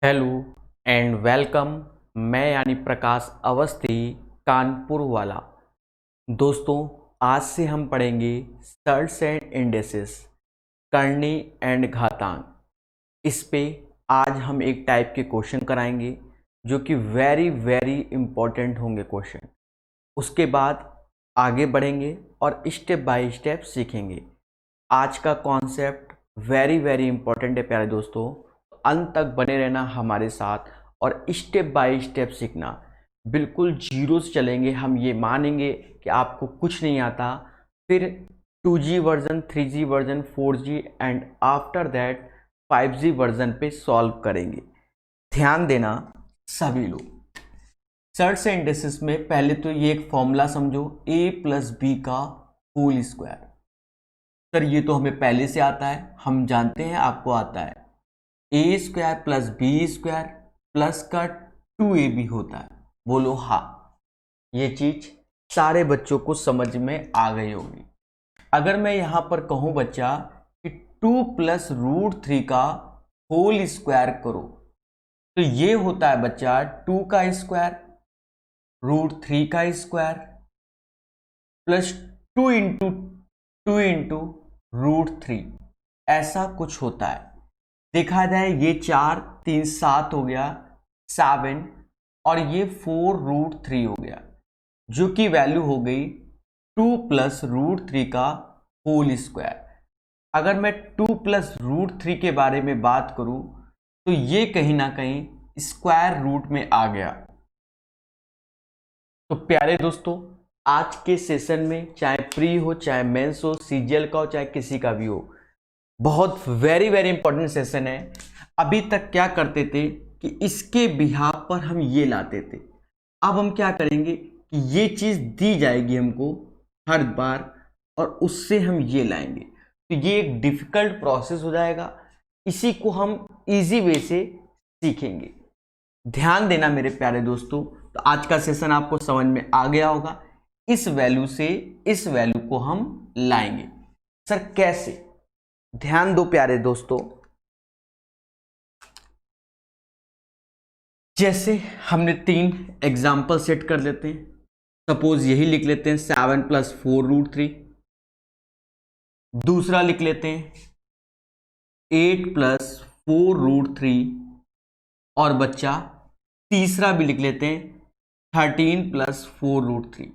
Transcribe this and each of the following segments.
Hello and welcome. मैं यानी प्रकाश अवस्थी, कानपुर वाला। दोस्तों, आज से हम पढ़ेंगे सर्ट्स एंड इंडेसेस, करनी एंड घातांक। इस पे आज हम एक टाइप के क्वेश्चन कराएंगे जो कि वेरी वेरी इंपॉर्टेंट होंगे क्वेश्चन। उसके बाद आगे बढ़ेंगे और स्टेप बाय स्टेप सीखेंगे। आज का कॉन्सेप्ट वेरी वेरी इंपॉर्टेंट है प्यारे दोस्तों, अंत तक बने रहना हमारे साथ और स्टेप बाय स्टेप सीखना। बिल्कुल जीरो से चलेंगे, हम ये मानेंगे कि आपको कुछ नहीं आता, फिर 2G version, 3G version, 4G and after that 5G version पे सॉल्व करेंगे। ध्यान देना सभी लोग। सर्ट्स एंड इंडेसेस में पहले तो ये एक फॉर्मूला समझो, a प्लस बी का होल स्क्वायर। सर ये तो हमें पहले से आता है, हम जानते हैं, आपको आता है। A square plus B square plus का 2ab होता है। बोलो हाँ, ये चीज सारे बच्चों को समझ में आ गई होगी। अगर मैं यहां पर कहूं बच्चा कि 2 प्लस √3 का होल स्क्वायर करो, तो ये होता है बच्चा 2 का स्क्वायर √3 का स्क्वायर प्लस 2 इंटू √3, ऐसा कुछ होता है। देखा जाए ये 4 3 7 हो गया 7 और ये 4√3 हो गया, जो कि वैल्यू हो गई 2 प्लस √3 का होल स्क्वायर। अगर मैं 2 प्लस √3 के बारे में बात करूं तो ये कहीं ना कहीं स्क्वायर रूट में आ गया। तो प्यारे दोस्तों, आज के सेशन में चाहे प्री हो, चाहे मेंस हो, सीजीएल का हो, चाहे किसी का भी हो, बहुत वेरी वेरी इंपॉर्टेंट सेशन है। अभी तक क्या करते थे कि इसके बिहाफ पर हम ये लाते थे, अब हम क्या करेंगे कि ये चीज दी जाएगी हमको हर बार और उससे हम ये लाएंगे, तो ये एक डिफिकल्ट प्रोसेस हो जाएगा। इसी को हम इजी वे से सीखेंगे। ध्यान देना मेरे प्यारे दोस्तों। तो आज का सेशन आपको समझ में आ गया होगा। इस वैल्यू से इस वैल्यू को हम लाएंगे। सर कैसे? ध्यान दो प्यारे दोस्तों। जैसे हमने 3 एग्जाम्पल सेट कर लेते हैं। सपोज यही लिख लेते हैं 7 प्लस 4√3। दूसरा लिख लेते हैं 8 प्लस 4√3 और बच्चा तीसरा भी लिख लेते हैं 13 प्लस 4√3।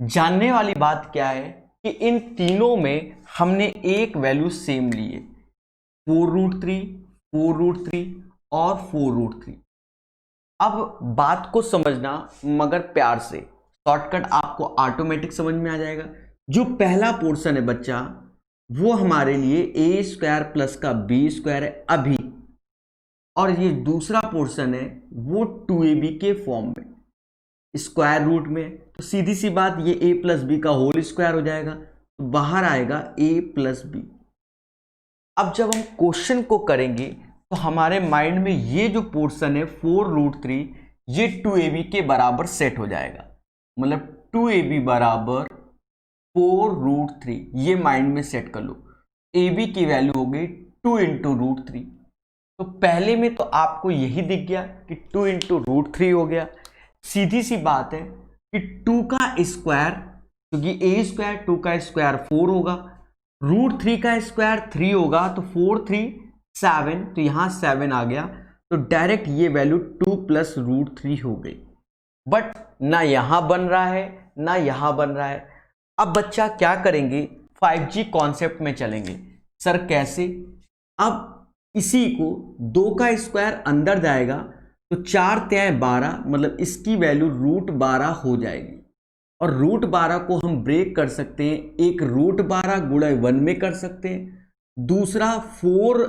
जानने वाली बात क्या है कि इन तीनों में हमने एक वैल्यू सेम ली है, 4√3, 4√3 और 4√3। अब बात को समझना मगर प्यार से, शॉर्टकट आपको ऑटोमेटिक समझ में आ जाएगा। जो पहला पोर्शन है बच्चा, वो हमारे लिए ए स्क्वायर प्लस का बी स्क्वायर है अभी, और ये दूसरा पोर्शन है वो 2ab के फॉर्म में, स्क्वायर रूट में। तो सीधी सी बात, ये a प्लस बी का होल स्क्वायर हो जाएगा, तो बाहर आएगा a प्लस बी। अब जब हम क्वेश्चन को करेंगे तो हमारे माइंड में ये जो पोर्शन है 4√3, ये 2ab के बराबर सेट हो जाएगा। मतलब 2ab बराबर 4√3, ये माइंड में सेट कर लो। ab की वैल्यू हो गई 2 इंटू √3। तो पहले में तो आपको यही दिख गया कि 2 इंटू √3 हो गया। सीधी सी बात है कि 2 का स्क्वायर, क्योंकि a स्क्वायर 2 का स्क्वायर 4 होगा, √3 का स्क्वायर 3 होगा, तो 4 3 7, तो यहां 7 आ गया। तो डायरेक्ट ये वैल्यू 2 प्लस √3 हो गई। बट ना यहां बन रहा है ना यहां बन रहा है। अब बच्चा क्या करेंगे, 5G कॉन्सेप्ट में चलेंगे। सर कैसे? अब इसी को 2 का स्क्वायर अंदर जाएगा तो 4 तिहाई 12, मतलब इसकी वैल्यू √12 हो जाएगी। और √12 को हम ब्रेक कर सकते हैं, एक √12 गुणा 1 में कर सकते हैं, दूसरा 4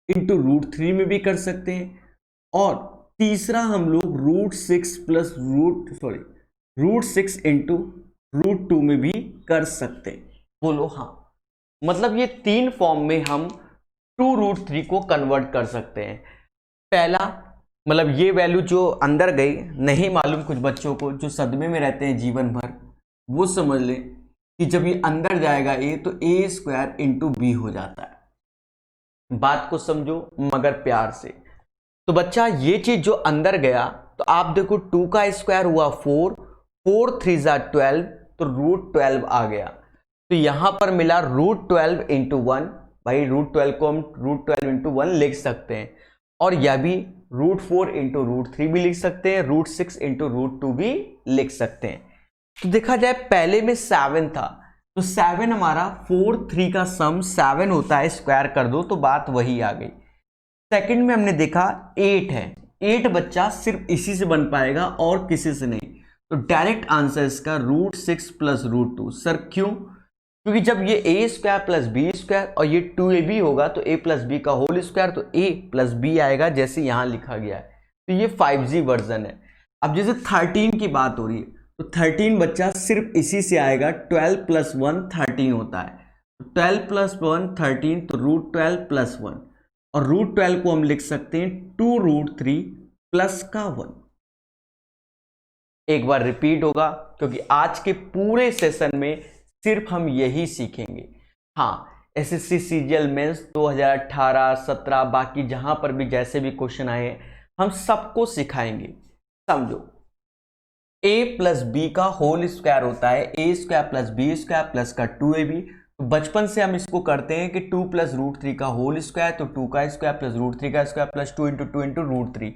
इंटू √3 में भी कर सकते हैं, और तीसरा हम लोग √6 प्लस √6 इंटू √2 में भी कर सकते हैं। बोलो हाँ। मतलब ये 3 फॉर्म में हम 2√3 को कन्वर्ट कर सकते हैं। पहला मतलब ये वैल्यू जो अंदर गई, नहीं मालूम कुछ बच्चों को जो सदमे में रहते हैं जीवन भर, वो समझ लें कि जब ये अंदर जाएगा a, तो a स्क्वायर इंटू बी हो जाता है। बात को समझो मगर प्यार से। तो बच्चा ये चीज जो अंदर गया, तो आप देखो 2 का स्क्वायर हुआ 4, 4 3 जा 12, तो √12 आ गया। तो यहां पर मिला √12 इंटू 1। भाई √12 को हम √12 इंटू 1 लिख सकते हैं, और यह भी √4 इंटू √3 भी लिख सकते हैं, √6 इंटू √2 भी लिख सकते हैं। तो देखा जाए पहले में 7 था, तो 7 हमारा 4 3 का सम 7 होता है, स्क्वायर कर दो तो बात वही आ गई। सेकंड में हमने देखा 8 है, 8 बच्चा सिर्फ इसी से बन पाएगा और किसी से नहीं। तो डायरेक्ट आंसर इसका √6 प्लस √2। सर क्यों? क्योंकि जब ये a square plus B square और ये 2ab होगा तो a प्लस बी का होल स्क्वायर, तो a प्लस बी आएगा जैसे यहां लिखा गया है। तो ये 5G वर्जन है। अब जैसे 13 की बात हो रही है, तो 13 बच्चा सिर्फ इसी से आएगा, 12 प्लस 1 13 होता है। तो 12 प्लस 1 13, तो √12 प्लस 1, और √12 को हम लिख सकते हैं 2√3 प्लस का 1। एक बार रिपीट होगा क्योंकि आज के पूरे सेशन में सिर्फ हम यही सीखेंगे। हाँ, एसएससी सीजीएल मेंस 2018, 17 बाकी जहां पर भी जैसे भी क्वेश्चन आए हम सबको सिखाएंगे। समझो, a प्लस बी का होल स्क्वायर होता है a square plus B square plus का 2ab। तो बचपन से हम इसको करते हैं कि 2 प्लस √3 का होल स्क्वायर, तो 2 का स्क्वायर प्लस √3 का स्क्वायर प्लस 2 इंटू 2 इंटू √3।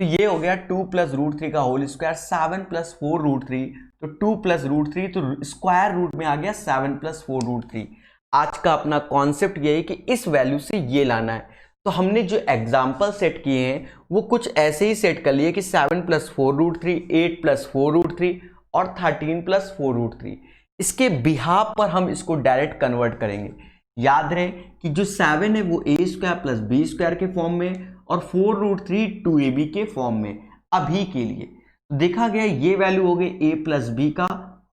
तो ये हो गया 2 प्लस √3 का होल स्क्वायर, 7 प्लस 4 √3, तो 2 प्लस √3, तो स्क्वायर रूट में आ गया 7 प्लस 4 √3। आज का अपना कॉन्सेप्ट ये है कि इस वैल्यू से ये लाना है। तो हमने जो एग्जाम्पल सेट किए हैं वो कुछ ऐसे ही सेट कर लिए कि 7 प्लस 4 √3, 8 प्लस 4 √3 और 13 प्लस 4 √3। इसके बिहाफ पर हम इसको डायरेक्ट कन्वर्ट करेंगे। याद रहे कि जो 7 है वो a square plus B square के फॉर्म में और 4 √3 2ab के फॉर्म में अभी के लिए। देखा गया ये वैल्यू हो गई a प्लस बी का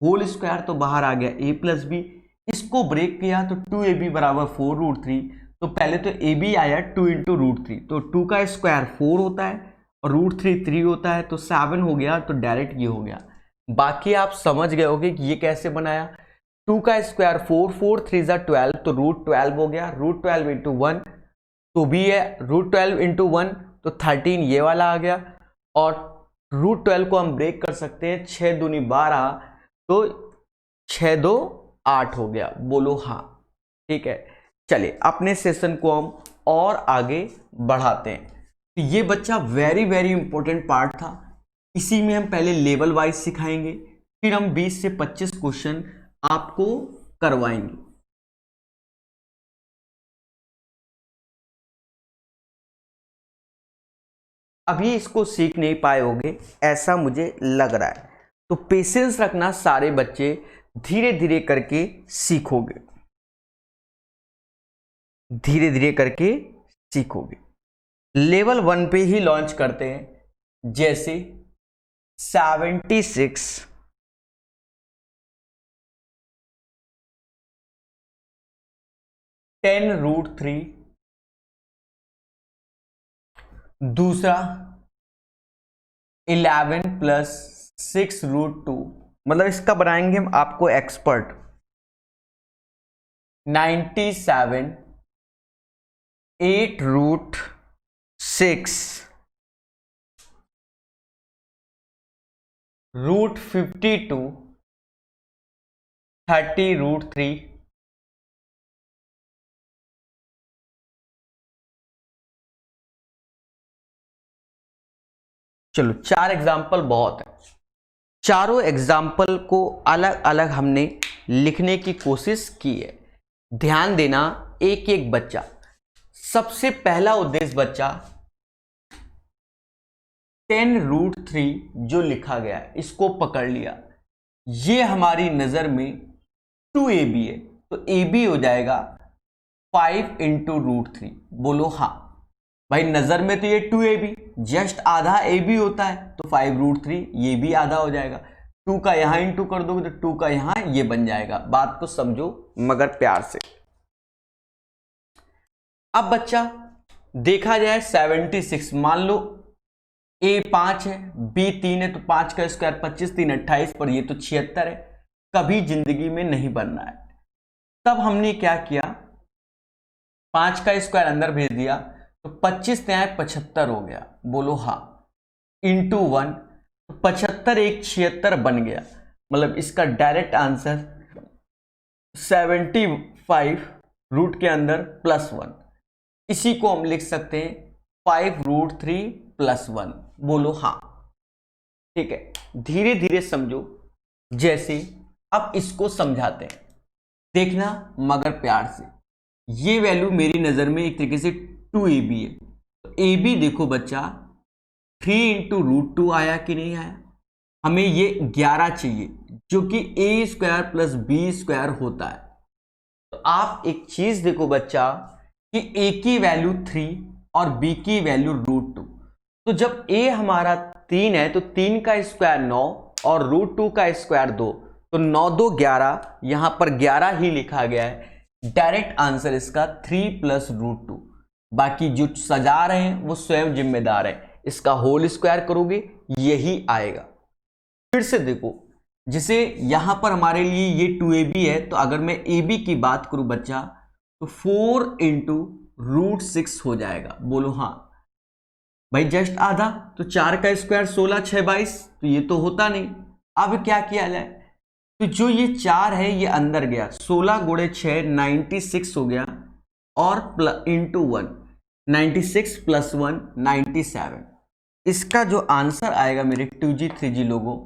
होल स्क्वायर, तो बाहर आ गया a प्लस बी। इसको ब्रेक किया तो 2ab बराबर 4 √3, तो पहले तो ab आया 2 इंटू √3, तो 2 का स्क्वायर 4 होता है और √3 3 होता है, तो 7 हो गया। तो डायरेक्ट ये हो गया। बाकी आप समझ गए होगे कि ये कैसे बनाया। 2 का स्क्वायर 4, 4 3 जा 12, तो √12 हो गया, √12 इंटू 1 तो भी है, √12 इंटू 1 तो 13 ये वाला आ गया, और √12 को हम ब्रेक कर सकते हैं, 6 दूनी 12, तो 6 2 8 हो गया। बोलो हाँ, ठीक है। चलिए अपने सेशन को हम और आगे बढ़ाते हैं। तो ये बच्चा वेरी वेरी इंपॉर्टेंट पार्ट था। इसी में हम पहले लेवल वाइज सिखाएंगे, फिर हम 20 से 25 क्वेश्चन आपको करवाएंगे। अभी इसको सीख नहीं पाए होगे ऐसा मुझे लग रहा है, तो पेशेंस रखना सारे बच्चे, धीरे धीरे करके सीखोगे, धीरे धीरे करके सीखोगे। लेवल 1 पे ही लॉन्च करते हैं। जैसे 76 10√3, दूसरा 11 प्लस 6√2, मतलब इसका बनाएंगे हम आपको एक्सपर्ट। 97 8√6 √52 30√3, चलो 4 एग्जाम्पल बहुत है। चारों एग्जाम्पल को अलग अलग हमने लिखने की कोशिश की है। ध्यान देना, एक एक बच्चा। सबसे पहला उद्देश्य बच्चा 10√3 जो लिखा गया है इसको पकड़ लिया, ये हमारी नजर में 2ab है, तो ab हो जाएगा 5 इंटू √3। बोलो हाँ भाई, नजर में तो ये 2ab जस्ट आधा ab होता है, तो 5√3 ये भी आधा हो जाएगा। 2 का यहां इंटू कर दोगे तो 2 का यहां ये बन जाएगा। बात को समझो मगर प्यार से। अब बच्चा देखा जाए 76, मान लो a 5 है, b 3 है, तो 5 का स्क्वायर 25 3 28, पर ये तो 76 है, कभी जिंदगी में नहीं बनना है। तब हमने क्या किया, 5 का स्क्वायर अंदर भेज दिया, तो 25 नया 75 हो गया, बोलो हाँ। इंटू 1, 75 एक 76 बन गया, मतलब इसका डायरेक्ट आंसर 75 रूट के अंदर +1। इसी को हम लिख सकते हैं 5√3 + 1, बोलो हाँ। ठीक है, धीरे धीरे समझो। जैसे अब इसको समझाते हैं, देखना मगर प्यार से। ये वैल्यू मेरी नजर में एक तरीके से 2ab है, तो ab देखो बच्चा 3 × √2 आया कि नहीं आया। हमें ये 11 चाहिए, जो कि a² + b² होता है। तो आप एक चीज देखो बच्चा कि a की वैल्यू 3 और b की वैल्यू √2। तो जब a हमारा 3 है तो 3 का स्क्वायर 9 और √2 का स्क्वायर 2, तो 9 2 11, यहां पर 11 ही लिखा गया है। डायरेक्ट आंसर इसका 3 + √2। बाकी जो सजा रहे हैं वो स्वयं जिम्मेदार है, इसका होल स्क्वायर करोगे यही आएगा। फिर से देखो, जिसे यहां पर हमारे लिए ये 2ab है, तो अगर मैं ab की बात करूं बच्चा तो 4 × √6 हो जाएगा, बोलो हाँ। भाई जस्ट आधा, तो 4 का स्क्वायर 16 6 22, तो ये तो होता नहीं। अब क्या किया जाए, तो जो ये 4 है ये अंदर गया, 16 × 6 96 हो गया, और इंटू 1 96 + 1 97। इसका जो आंसर आएगा मेरे 2G 3G लोगों,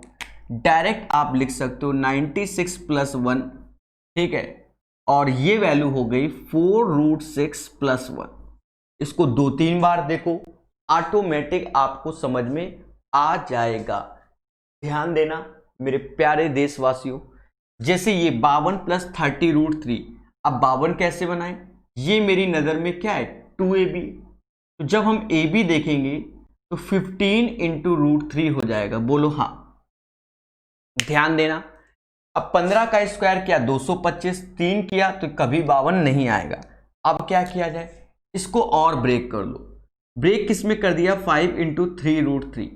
डायरेक्ट आप लिख सकते हो 96 + 1, ठीक है, और ये वैल्यू हो गई 4√6 + 1। इसको 2-3 बार देखो, ऑटोमेटिक आपको समझ में आ जाएगा। ध्यान देना मेरे प्यारे देशवासियों। जैसे ये 52 + 30√3, अब 52 कैसे बनाएं, ये मेरी नजर में क्या है 2ab। तो जब हम ab देखेंगे तो 15 × √3 हो जाएगा, बोलो हाँ। ध्यान देना, अब 15 का स्क्वायर किया 225, 3 किया तो कभी 52 नहीं आएगा। अब क्या किया जाए, इसको और ब्रेक कर लो। ब्रेक किस में कर दिया, 5 × 3√3।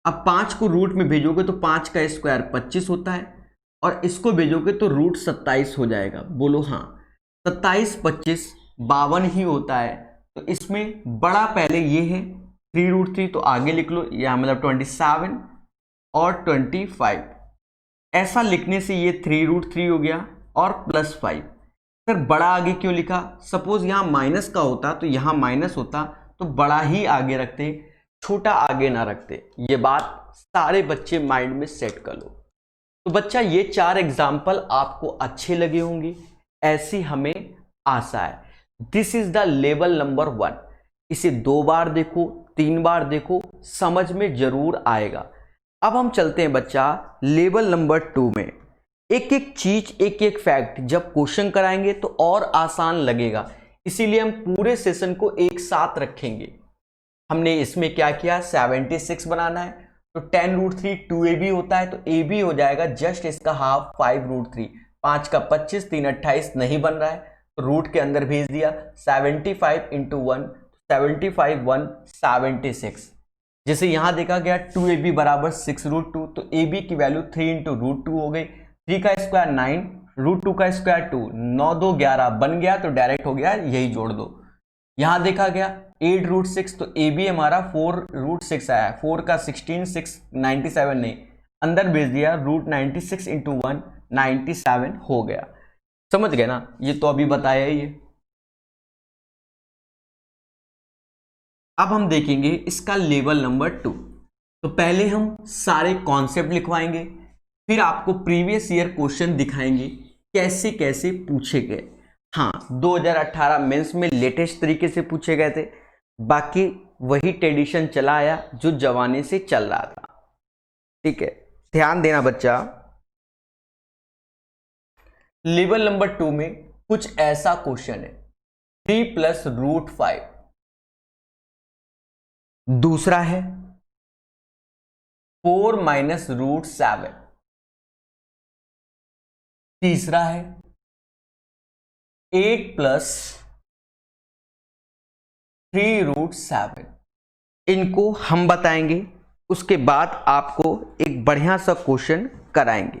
अब 5 को रूट में भेजोगे तो 5 का स्क्वायर 25 होता है, और इसको भेजोगे तो √27 हो जाएगा, बोलो हाँ। 27 25 52 ही होता है, तो इसमें बड़ा पहले ये है 3√3, तो आगे लिख लो, यहाँ मतलब 27 और 25। ऐसा लिखने से ये 3√3 हो गया और +5। फिर बड़ा आगे क्यों लिखा, सपोज यहाँ माइनस का होता तो यहाँ माइनस होता, तो बड़ा ही आगे रखते, छोटा आगे ना रखते। ये बात सारे बच्चे माइंड में सेट कर लो। तो बच्चा ये 4 एग्जाम्पल आपको अच्छे लगे होंगे, ऐसी हमें आशा है। This is the level number 1। इसे 2 बार देखो, 3 बार देखो, समझ में जरूर आएगा। अब हम चलते हैं बच्चा लेवल नंबर 2 में। एक एक चीज, एक एक फैक्ट जब क्वेश्चन कराएंगे तो और आसान लगेगा, इसीलिए हम पूरे सेशन को एक साथ रखेंगे। हमने इसमें क्या किया, 76 बनाना है, तो 10√3 2ab होता है, तो ab हो जाएगा जस्ट इसका हाफ 5√3। 5 का 25, 3 28 नहीं बन रहा है, तो रूट के अंदर भेज दिया। 75 × 1 75 1 76। जैसे यहां देखा गया 2ab = 6√2, तो ab की वैल्यू 3 × √2 हो गई। 3 का स्क्वायर 9, √2 का स्क्वायर 2, 9 2 11 बन गया, तो डायरेक्ट हो गया, यही जोड़ दो। यहां देखा गया 8√6, तो ab हमारा 4√6 आया, 4 का 16 6 97 नहीं, अंदर भेज दिया, √96 × 1 97 हो गया। समझ गए ना, ये तो अभी बताया ही है। अब हम देखेंगे इसका लेवल नंबर 2। तो पहले हम सारे कॉन्सेप्ट लिखवाएंगे, फिर आपको प्रीवियस ईयर क्वेश्चन दिखाएंगे कैसे कैसे पूछे गए। हाँ, 2018 मेंस में लेटेस्ट तरीके से पूछे गए थे, बाकी वही ट्रेडिशन चला आया जो जमाने से चल रहा था। ठीक है, ध्यान देना बच्चा। लेवल नंबर 2 में कुछ ऐसा क्वेश्चन है, 3 + √5। दूसरा है 4 - √7। तीसरा है 8 + 3√7। इनको हम बताएंगे, उसके बाद आपको एक बढ़िया सा क्वेश्चन कराएंगे।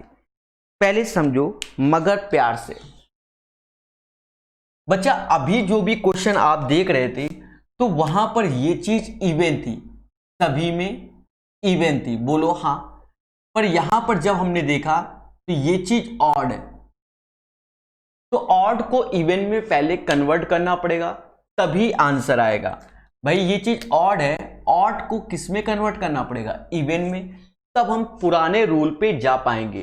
पहले समझो मगर प्यार से। बच्चा अभी जो भी क्वेश्चन आप देख रहे थे तो वहां पर ये चीज इवन थी, सभी में इवन थी, बोलो हाँ। पर यहां पर जब हमने देखा तो ये चीज ऑड है, तो ऑड को इवन में पहले कन्वर्ट करना पड़ेगा, तभी आंसर आएगा। भाई ये चीज ऑड है, ऑड को किस में कन्वर्ट करना पड़ेगा, इवन में, तब हम पुराने रूल पे जा पाएंगे।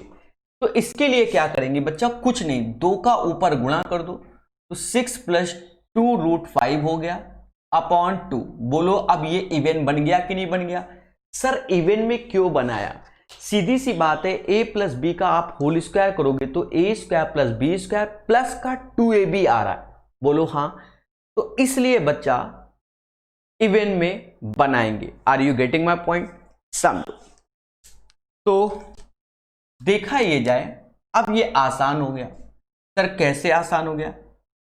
तो इसके लिए क्या करेंगे बच्चा, कुछ नहीं, 2 का ऊपर गुणा कर दो, तो 6 + 2√5 हो गया अपॉन 2। बोलो अब ये इवन बन गया कि नहीं बन गया। सर इवन में क्यों बनाया, सीधी सी बात है, a + b का आप होल स्क्वायर करोगे तो a² + b² प्लस का 2ab आ रहा है, बोलो हाँ। तो इसलिए बच्चा इवन में बनाएंगे। Are you getting my point, समझो। तो देखा ये जाए, अब ये आसान हो गया। सर कैसे आसान हो गया,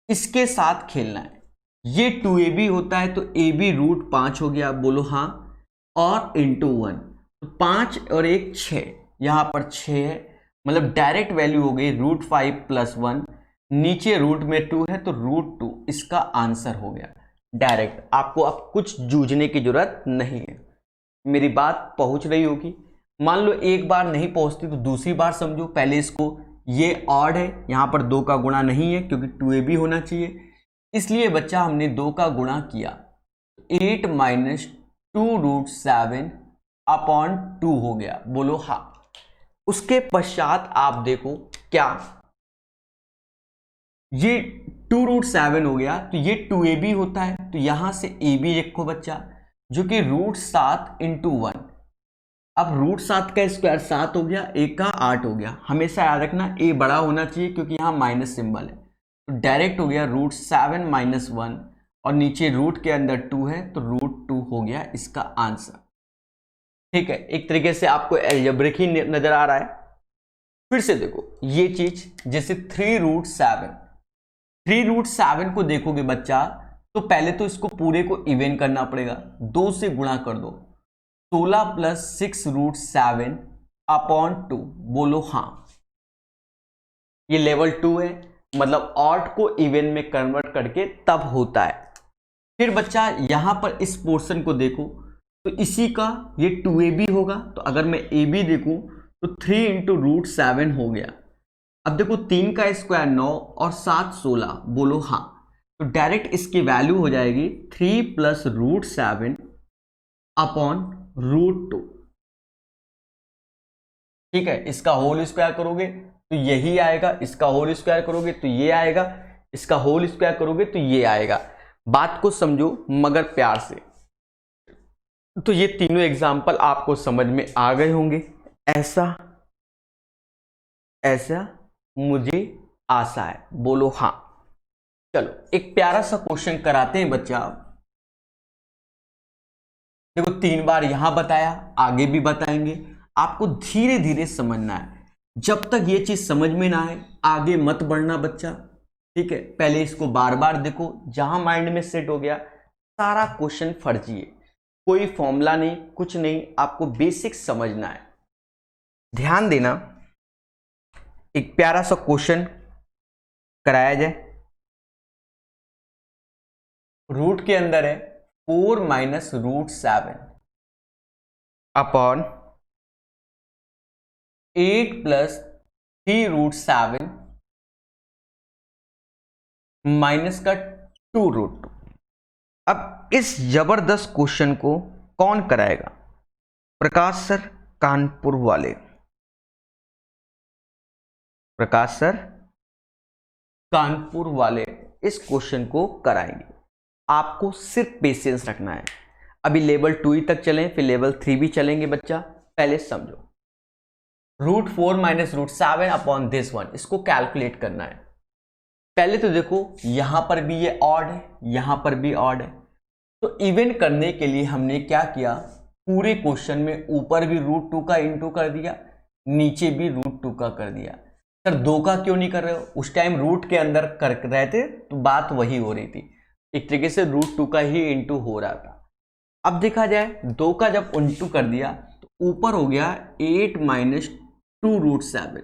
इसके साथ खेलना है। ये 2ab होता है तो ab √5 हो गया, बोलो हाँ, और इंटू 1, तो 5 और 1 6, यहां पर 6 है, मतलब डायरेक्ट वैल्यू हो गई √5 + 1, नीचे रूट में 2 है तो √2 इसका आंसर हो गया डायरेक्ट। आपको अब कुछ जूझने की जरूरत नहीं है, मेरी बात पहुंच रही होगी। मान लो एक बार नहीं पहुंचती तो दूसरी बार समझो। पहले इसको, ये ऑड है, यहां पर 2 का गुणा नहीं है क्योंकि 2ab होना चाहिए, इसलिए बच्चा हमने 2 का गुणा किया, 8 - 2√7 अपॉन 2 हो गया, बोलो हाँ। उसके पश्चात आप देखो क्या, ये 2√7 हो गया तो ये 2ab होता है, तो यहां से ab लिखो बच्चा, जो कि √7 × 1। अब √7 का स्क्वायर 7 हो गया, 1 का 8 हो गया। हमेशा याद रखना a बड़ा होना चाहिए क्योंकि यहां माइनस सिंबल है, तो डायरेक्ट हो गया √7 - 1, और नीचे रूट के अंदर 2 है तो √2 हो गया इसका आंसर। ठीक है, एक तरीके से आपको अलजेब्रिक ही नजर आ रहा है। फिर से देखो ये चीज, जैसे 3√7 को देखोगे बच्चा, तो पहले तो इसको पूरे को इवन करना पड़ेगा, 2 से गुणा कर दो, 16 + 6√7 अपॉन 2, बोलो हाँ। ये लेवल 2 है, मतलब ऑड को इवन में कन्वर्ट करके तब होता है। फिर बच्चा यहां पर इस पोर्शन को देखो, तो इसी का ये 2ab होगा, तो अगर मैं ab देखूं तो 3 × √7 हो गया। अब देखो 3 का स्क्वायर 9 और 7 16, बोलो हाँ। तो डायरेक्ट इसकी वैल्यू हो जाएगी 3 + √7 अपॉन √2। ठीक है, इसका होल स्क्वायर करोगे तो यही आएगा, इसका होल स्क्वायर करोगे तो ये आएगा, इसका होल स्क्वायर करोगे तो ये आएगा। बात को समझो मगर प्यार से। तो ये तीनों एग्जाम्पल आपको समझ में आ गए होंगे। ऐसा ऐसा मुझे आशा है, बोलो हाँ। चलो एक प्यारा सा क्वेश्चन कराते हैं बच्चा। देखो 3 बार यहां बताया, आगे भी बताएंगे, आपको धीरे धीरे समझना है। जब तक ये चीज समझ में ना आए आगे मत बढ़ना बच्चा। ठीक है, पहले इसको बार बार देखो, जहां माइंड में सेट हो गया सारा क्वेश्चन फर्जी है, कोई फॉर्मूला नहीं, कुछ नहीं, आपको बेसिक समझना है। ध्यान देना, एक प्यारा सा क्वेश्चन कराया जाए। रूट के अंदर है 4 - √7 अपॉन 8 + 3√7 माइनस का 2√2। अब इस जबरदस्त क्वेश्चन को कौन कराएगा? प्रकाश सर कानपुर वाले। प्रकाश सर कानपुर वाले इस क्वेश्चन को कराएंगे। आपको सिर्फ पेशेंस रखना है। अभी लेवल 2 ही तक चलें, फिर लेवल 3 भी चलेंगे बच्चा। पहले समझो, √4 - √7 अपॉन दिस वन, इसको कैलकुलेट करना है। पहले तो देखो यहां पर भी ये ऑड है, यहां पर भी ऑड है, तो इवन करने के लिए हमने क्या किया, पूरे क्वेश्चन में ऊपर भी √2 का इंटू कर दिया, नीचे भी √2 का कर दिया। सर 2 का क्यों नहीं कर रहे हो? उस टाइम रूट के अंदर कर रहे थे तो बात वही हो रही थी, एक तरीके से √2 का ही इंटू हो रहा था। अब देखा जाए 2 का जब इंटू कर दिया तो ऊपर हो गया 8 - 2√7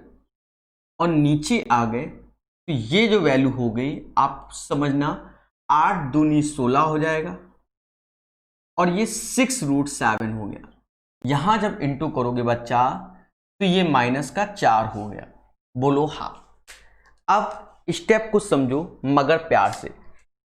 और नीचे आ गए, तो ये जो वैल्यू हो गई आप समझना 8 दूनी 16 हो जाएगा, और ये 6√7 हो गया। यहां जब इंटू करोगे बच्चा तो ये -4 हो गया। बोलो हाँ। अब स्टेप को समझो मगर प्यार से,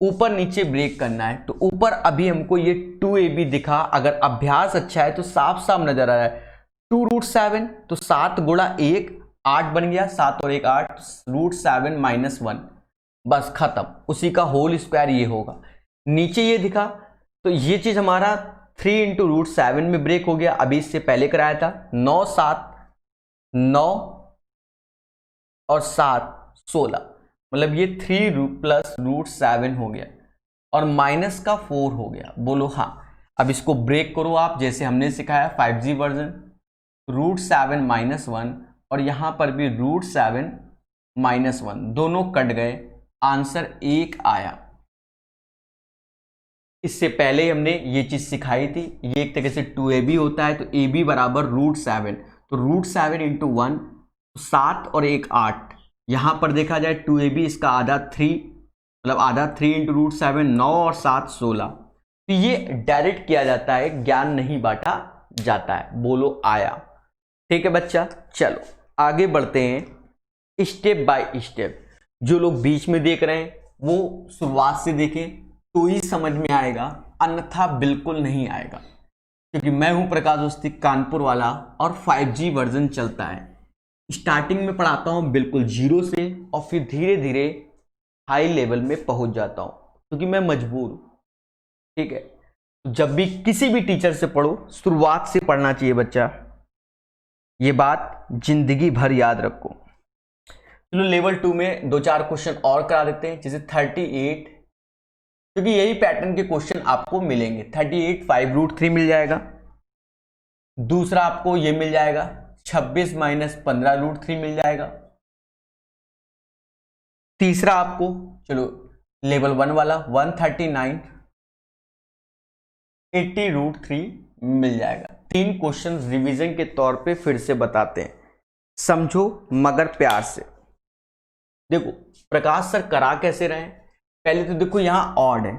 ऊपर नीचे ब्रेक करना है। तो ऊपर अभी हमको ये 2ab दिखा, अगर अभ्यास अच्छा है तो साफ साफ नजर आ रहा है 2√7, तो 7 गुणा 1 8 बन गया, 7 और 1 8, √7 -1, बस खत्म। उसी का होल स्क्वायर ये होगा। नीचे ये दिखा तो ये चीज हमारा 3 × √7 में ब्रेक हो गया, अभी इससे पहले कराया था। 9 7 9 और 7 16, मतलब ये 3 + √7 हो गया और -4 हो गया। बोलो हाँ। अब इसको ब्रेक करो आप, जैसे हमने सिखाया 5G वर्जन, √7 -1 और यहां पर भी √7 -1, दोनों कट गए, आंसर 1 आया। इससे पहले हमने ये चीज सिखाई थी, ये एक तरह से 2ab होता है, तो ab बराबर √7, तो √7 × 1, 7 और 1 8, यहां पर देखा जाए 2ab इसका आधा 3, मतलब आधा 3 × √7, 9 और 7 16। तो ये डायरेक्ट किया जाता है, ज्ञान नहीं बांटा जाता है। बोलो आया। ठीक है बच्चा, चलो आगे बढ़ते हैं स्टेप बाय स्टेप। जो लोग बीच में देख रहे हैं वो शुरुआत से देखें तो ही समझ में आएगा, अन्यथा बिल्कुल नहीं आएगा। क्योंकि मैं हूं प्रकाश अवस्थी, कानपुर वाला, और 5G वर्जन चलता है। स्टार्टिंग में पढ़ाता हूं बिल्कुल 0 से और फिर धीरे धीरे हाई लेवल में पहुंच जाता हूं, क्योंकि मैं मजबूर हूं। ठीक है, जब भी किसी भी टीचर से पढ़ो शुरुआत से पढ़ना चाहिए बच्चा, ये बात जिंदगी भर याद रखो। चलो लेवल 2 में 2-4 क्वेश्चन और करा देते हैं, जैसे 38, क्योंकि यही पैटर्न के क्वेश्चन आपको मिलेंगे। 38 5√3 मिल जाएगा। दूसरा आपको ये मिल जाएगा 26 - 15√3 मिल जाएगा। तीसरा आपको, चलो लेवल 1 वाला 139 80√3 मिल जाएगा। 3 क्वेश्चन रिवीजन के तौर पे फिर से बताते हैं, समझो मगर प्यार से। देखो प्रकाश सर करा कैसे रहे हैं, पहले तो देखो यहां ऑड है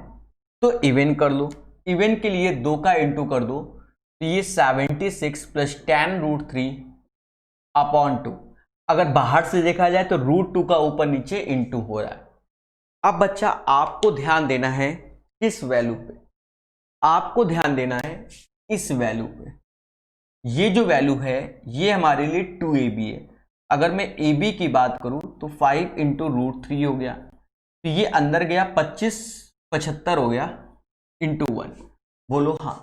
तो इवन कर लो, इवन के लिए 2 का इंटू कर दो, तो ये 76 + 10√3/2। अगर बाहर से देखा जाए तो √2 का ऊपर नीचे इंटू हो रहा है। अब बच्चा आपको ध्यान देना है किस वैल्यू पे, आपको ध्यान देना है इस वैल्यू पे। ये जो वैल्यू है ये हमारे लिए 2ab है। अगर मैं ab की बात करूं तो 5 × √3 हो गया, तो ये अंदर गया 25 75 हो गया इंटू 1। बोलो हाँ।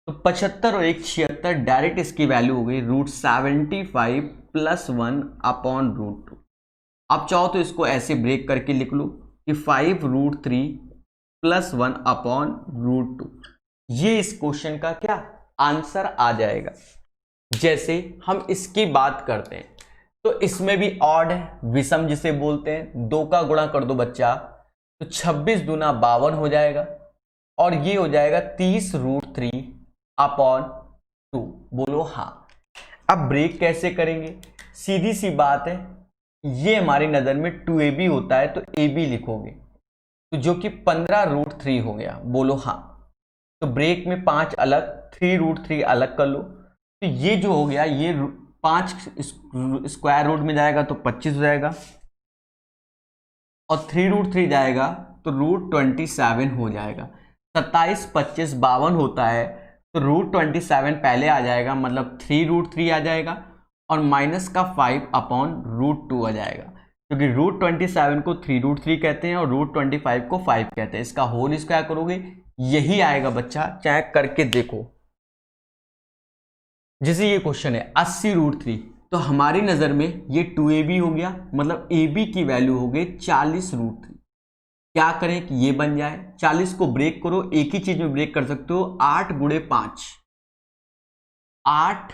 तो 75 और 1 76, डायरेक्ट इसकी वैल्यू हो गई √75 + 1/√2। आप चाहो तो इसको ऐसे ब्रेक करके लिख लो कि 5√3 + 1/√2। ये इस क्वेश्चन का क्या आंसर आ जाएगा। जैसे हम इसकी बात करते हैं तो इसमें भी ऑड है, विषम जिसे बोलते हैं। 2 का गुणा कर दो बच्चा, तो 26 दूना 52 हो जाएगा और ये हो जाएगा 30√3/2। बोलो हाँ। अब ब्रेक कैसे करेंगे, सीधी सी बात है, ये हमारी नजर में 2ab होता है तो ab लिखोगे, तो जो कि 15√3 हो गया। बोलो हाँ। तो ब्रेक में 5 अलग, 3√3 अलग कर लो, तो ये जो हो गया ये 5 स्क्वायर रूट में जाएगा तो 25 हो जाएगा और 3√3 जाएगा तो √27 हो जाएगा। 27 25 52 होता है तो √27 पहले आ जाएगा, मतलब 3√3 आ जाएगा और -5/√2 आ जाएगा, क्योंकि √27 को 3√3 कहते हैं और √25 को 5 कहते हैं। इसका होल स्क्वायर करोगे यही आएगा बच्चा, चाहे करके देखो। जैसे ये क्वेश्चन है 80√3, तो हमारी नजर में ये 2ab हो गया, मतलब ab की वैल्यू हो गई 40√3। क्या करें कि ये बन जाए, 40 को ब्रेक करो, एक ही चीज में ब्रेक कर सकते हो, 8 × 5, 8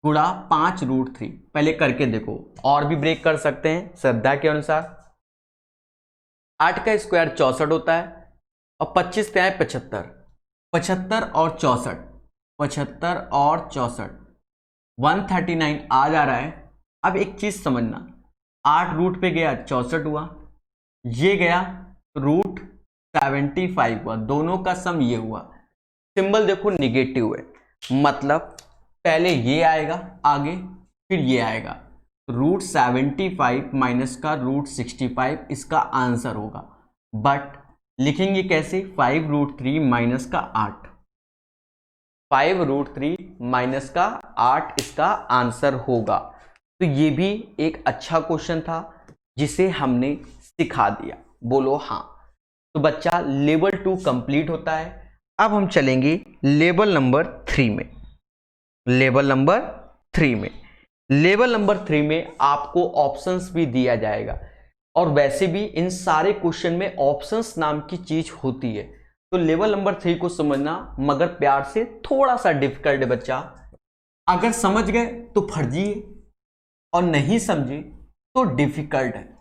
× 5√3। पहले करके देखो, और भी ब्रेक कर सकते हैं श्रद्धा के अनुसार। 8 का स्क्वायर 64 होता है और 25 पे आए 75, 75 और 64, 75 और 64, 139 आ जा रहा है। अब एक चीज समझना, 8 रूट पे गया 64 हुआ, ये गया √75 हुआ, दोनों का सम ये हुआ, सिंबल देखो निगेटिव है, मतलब पहले ये आएगा आगे, फिर ये आएगा। √75 माइनस का √65 इसका आंसर होगा। बट लिखेंगे कैसे? 5√3 माइनस का 8, 5√3 माइनस का 8 इसका आंसर होगा। तो ये भी एक अच्छा क्वेश्चन था जिसे हमने सिखा दिया। बोलो हाँ। तो बच्चा लेवल 2 कंप्लीट होता है। अब हम चलेंगे लेवल नंबर 3 में। लेवल नंबर 3 में, लेवल नंबर 3 में आपको ऑप्शंस भी दिया जाएगा, और वैसे भी इन सारे क्वेश्चन में ऑप्शंस नाम की चीज होती है। तो लेवल नंबर 3 को समझना मगर प्यार से, थोड़ा सा डिफिकल्ट है बच्चा। अगर समझ गए तो फर्जी है, और नहीं समझे तो डिफिकल्ट है।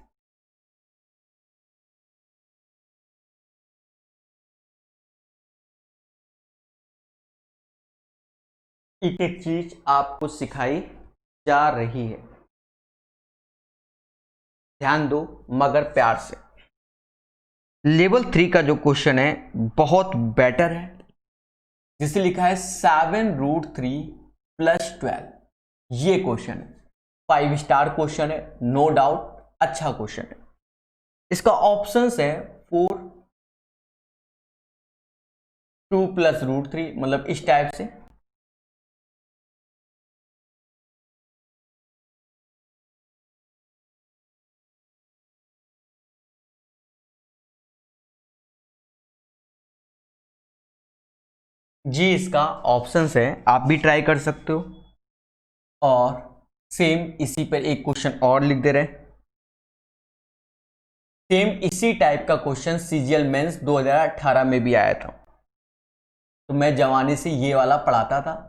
एक एक चीज आपको सिखाई जा रही है, ध्यान दो मगर प्यार से। लेवल 3 का जो क्वेश्चन है बहुत बेटर है, जिसे लिखा है 7√3 + 12। ये क्वेश्चन है 5 स्टार क्वेश्चन है, नो डाउट अच्छा क्वेश्चन है। इसका ऑप्शंस है 4, 2 + √3, मतलब इस टाइप से। जी इसका ऑप्शंस है, आप भी ट्राई कर सकते हो। और सेम इसी पर एक क्वेश्चन और लिख दे रहे हैं। सेम इसी टाइप का क्वेश्चन सीजीएल मेंस 2018 में भी आया था, तो मैं जवानी से ये वाला पढ़ाता था।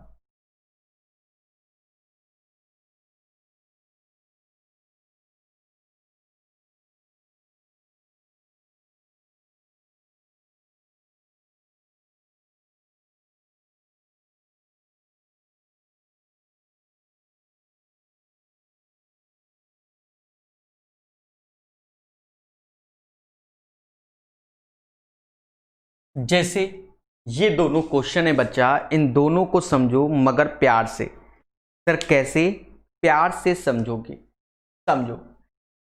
जैसे ये दोनों क्वेश्चन है बच्चा, इन दोनों को समझो मगर प्यार से। सर कैसे? प्यार से समझोगे, समझो।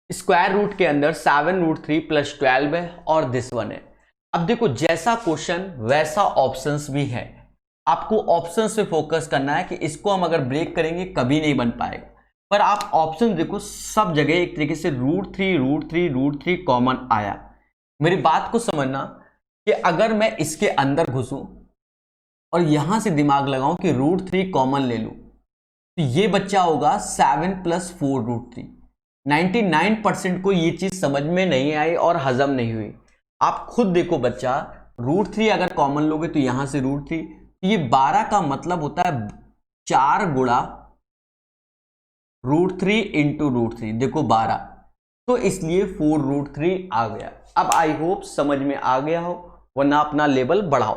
स्क्वायर रूट के अंदर 7√3 + 12 है और दिस वन है। अब देखो जैसा क्वेश्चन वैसा ऑप्शंस भी है, आपको ऑप्शंस पे फोकस करना है कि इसको हम अगर ब्रेक करेंगे कभी नहीं बन पाएगा। पर आप ऑप्शन देखो, सब जगह एक तरीके से √3 √3 √3 कॉमन आया। मेरी बात को समझना कि अगर मैं इसके अंदर घुसूं और यहां से दिमाग लगाऊं कि √3 कॉमन ले लूं, तो ये बच्चा होगा 7 + 4√3। 99% को ये चीज समझ में नहीं आई और हजम नहीं हुई। आप खुद देखो बच्चा, √3 अगर कॉमन लोगे तो यहां से √3, तो ये 12 का मतलब होता है 4 गुणा √3 इंटू √3, देखो 12, तो इसलिए 4√3 आ गया। अब आई होप समझ में आ गया हो, वरना अपना लेवल बढ़ाओ।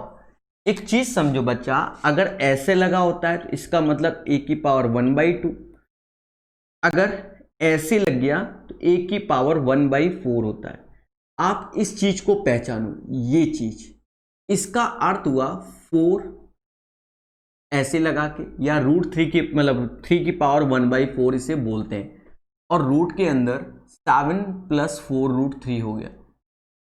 एक चीज समझो बच्चा, अगर ऐसे लगा होता है तो इसका मतलब a⁴ 1/2, अगर ऐसे लग गया तो a⁴ 1/4 होता है। आप इस चीज को पहचानो, ये चीज, इसका अर्थ हुआ 4 ऐसे लगा के, या √3 के मतलब 3⁴ 1/4 इसे बोलते हैं, और रूट के अंदर 7 + 4√3 हो गया।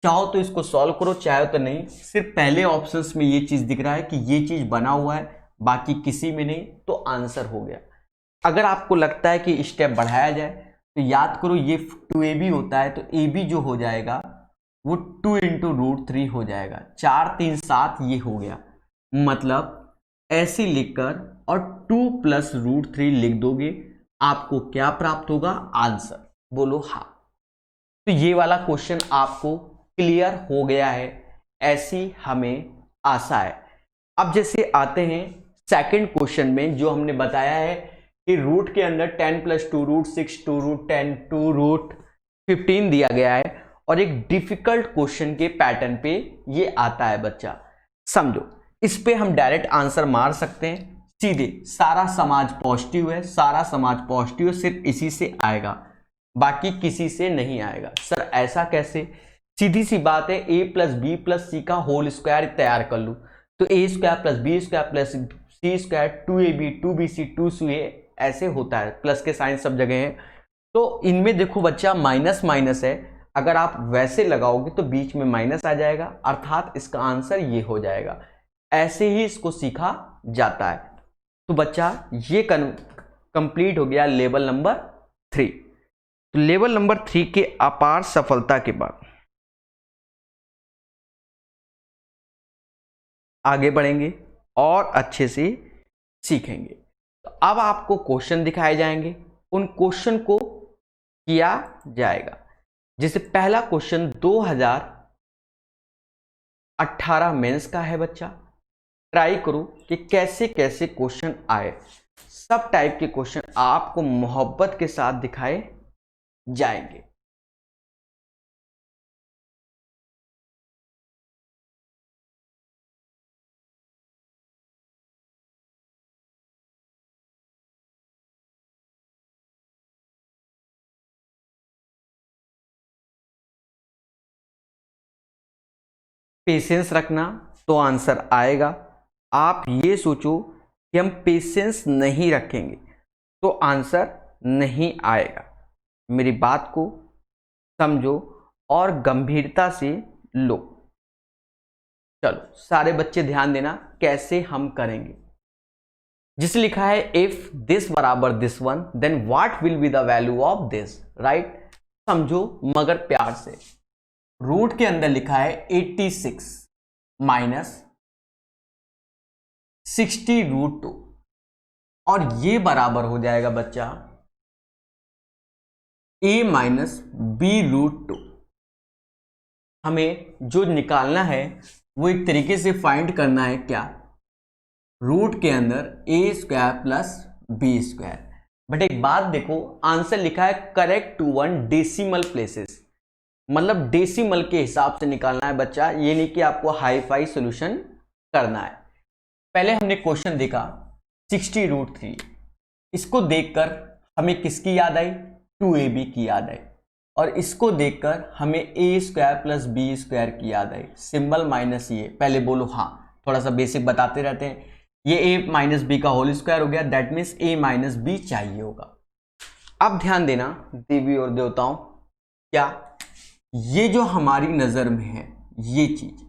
चाहो तो इसको सॉल्व करो, चाहे तो नहीं। सिर्फ पहले ऑप्शंस में ये चीज दिख रहा है कि ये चीज बना हुआ है, बाकी किसी में नहीं, तो आंसर हो गया। अगर आपको लगता है कि स्टेप बढ़ाया जाए तो याद करो, ये 2ab होता है, तो ab जो हो जाएगा वो 2 × √3 हो जाएगा। 4 3 7 ये हो गया। मतलब ऐसे लिखकर और 2 + √3 लिख दोगे, आपको क्या प्राप्त होगा? आंसर। बोलो हाँ। तो ये वाला क्वेश्चन आपको क्लियर हो गया है, ऐसी हमें आशा है। अब जैसे आते हैं सेकंड क्वेश्चन में, जो हमने बताया है कि रूट के अंदर 10 + 2√6 2√10 2√15 दिया गया है, और एक डिफिकल्ट क्वेश्चन के पैटर्न पे ये आता है बच्चा। समझो, इस पे हम डायरेक्ट आंसर मार सकते हैं सीधे। सारा समाज पॉजिटिव है, सारा समाज पॉजिटिव है, सिर्फ इसी से आएगा, बाकी किसी से नहीं आएगा। सर ऐसा कैसे? सीधी सी बात है, a + b + c का होल स्क्वायर तैयार कर लूं, तो a square plus B square plus c square 2ab 2bc 2ca ऐसे होता है, प्लस के साइन सब जगह हैं। तो इनमें देखो बच्चा माइनस माइनस है, अगर आप वैसे लगाओगे तो बीच में माइनस आ जाएगा, अर्थात इसका आंसर ये हो जाएगा। ऐसे ही इसको सीखा जाता है। तो बच्चा ये कंप्लीट हो गया लेवल नंबर 3। तो लेवल नंबर 3 के अपार सफलता के बाद आगे बढ़ेंगे और अच्छे से सीखेंगे। तो अब आपको क्वेश्चन दिखाए जाएंगे, उन क्वेश्चन को किया जाएगा। जैसे पहला क्वेश्चन 2018 मेंस का है बच्चा। ट्राई करो कि कैसे कैसे क्वेश्चन आए। सब टाइप के क्वेश्चन आपको मोहब्बत के साथ दिखाए जाएंगे। पेशेंस रखना तो आंसर आएगा। आप ये सोचो कि हम पेशेंस नहीं रखेंगे तो आंसर नहीं आएगा। मेरी बात को समझो और गंभीरता से लो। चलो सारे बच्चे ध्यान देना कैसे हम करेंगे। जिसे लिखा है इफ दिस बराबर this one then what will be the value of this, right. समझो मगर प्यार से। रूट के अंदर लिखा है 86 माइनस 60√2 और ये बराबर हो जाएगा बच्चा a माइनस b√2। हमें जो निकालना है वो एक तरीके से फाइंड करना है क्या, रूट के अंदर a square plus B square. But एक बात देखो, आंसर लिखा है करेक्ट टू 1 डेसिमल प्लेसेस, मतलब डेसिमल के हिसाब से निकालना है बच्चा, ये नहीं कि आपको हाई फाई सोल्यूशन करना है। पहले हमने क्वेश्चन देखा 60√3, इसको देखकर हमें किसकी याद आई, 2ab की याद आई, और इसको देखकर हमें a square plus B square की याद आई। सिंबल माइनस ये, पहले बोलो हाँ, थोड़ा सा बेसिक बताते रहते हैं। ये a माइनस बी का होल स्क्वायर हो गया, that means a minus B चाहिए होगा। अब ध्यान देना देवी और देवताओं, क्या ये जो हमारी नजर में है ये चीज,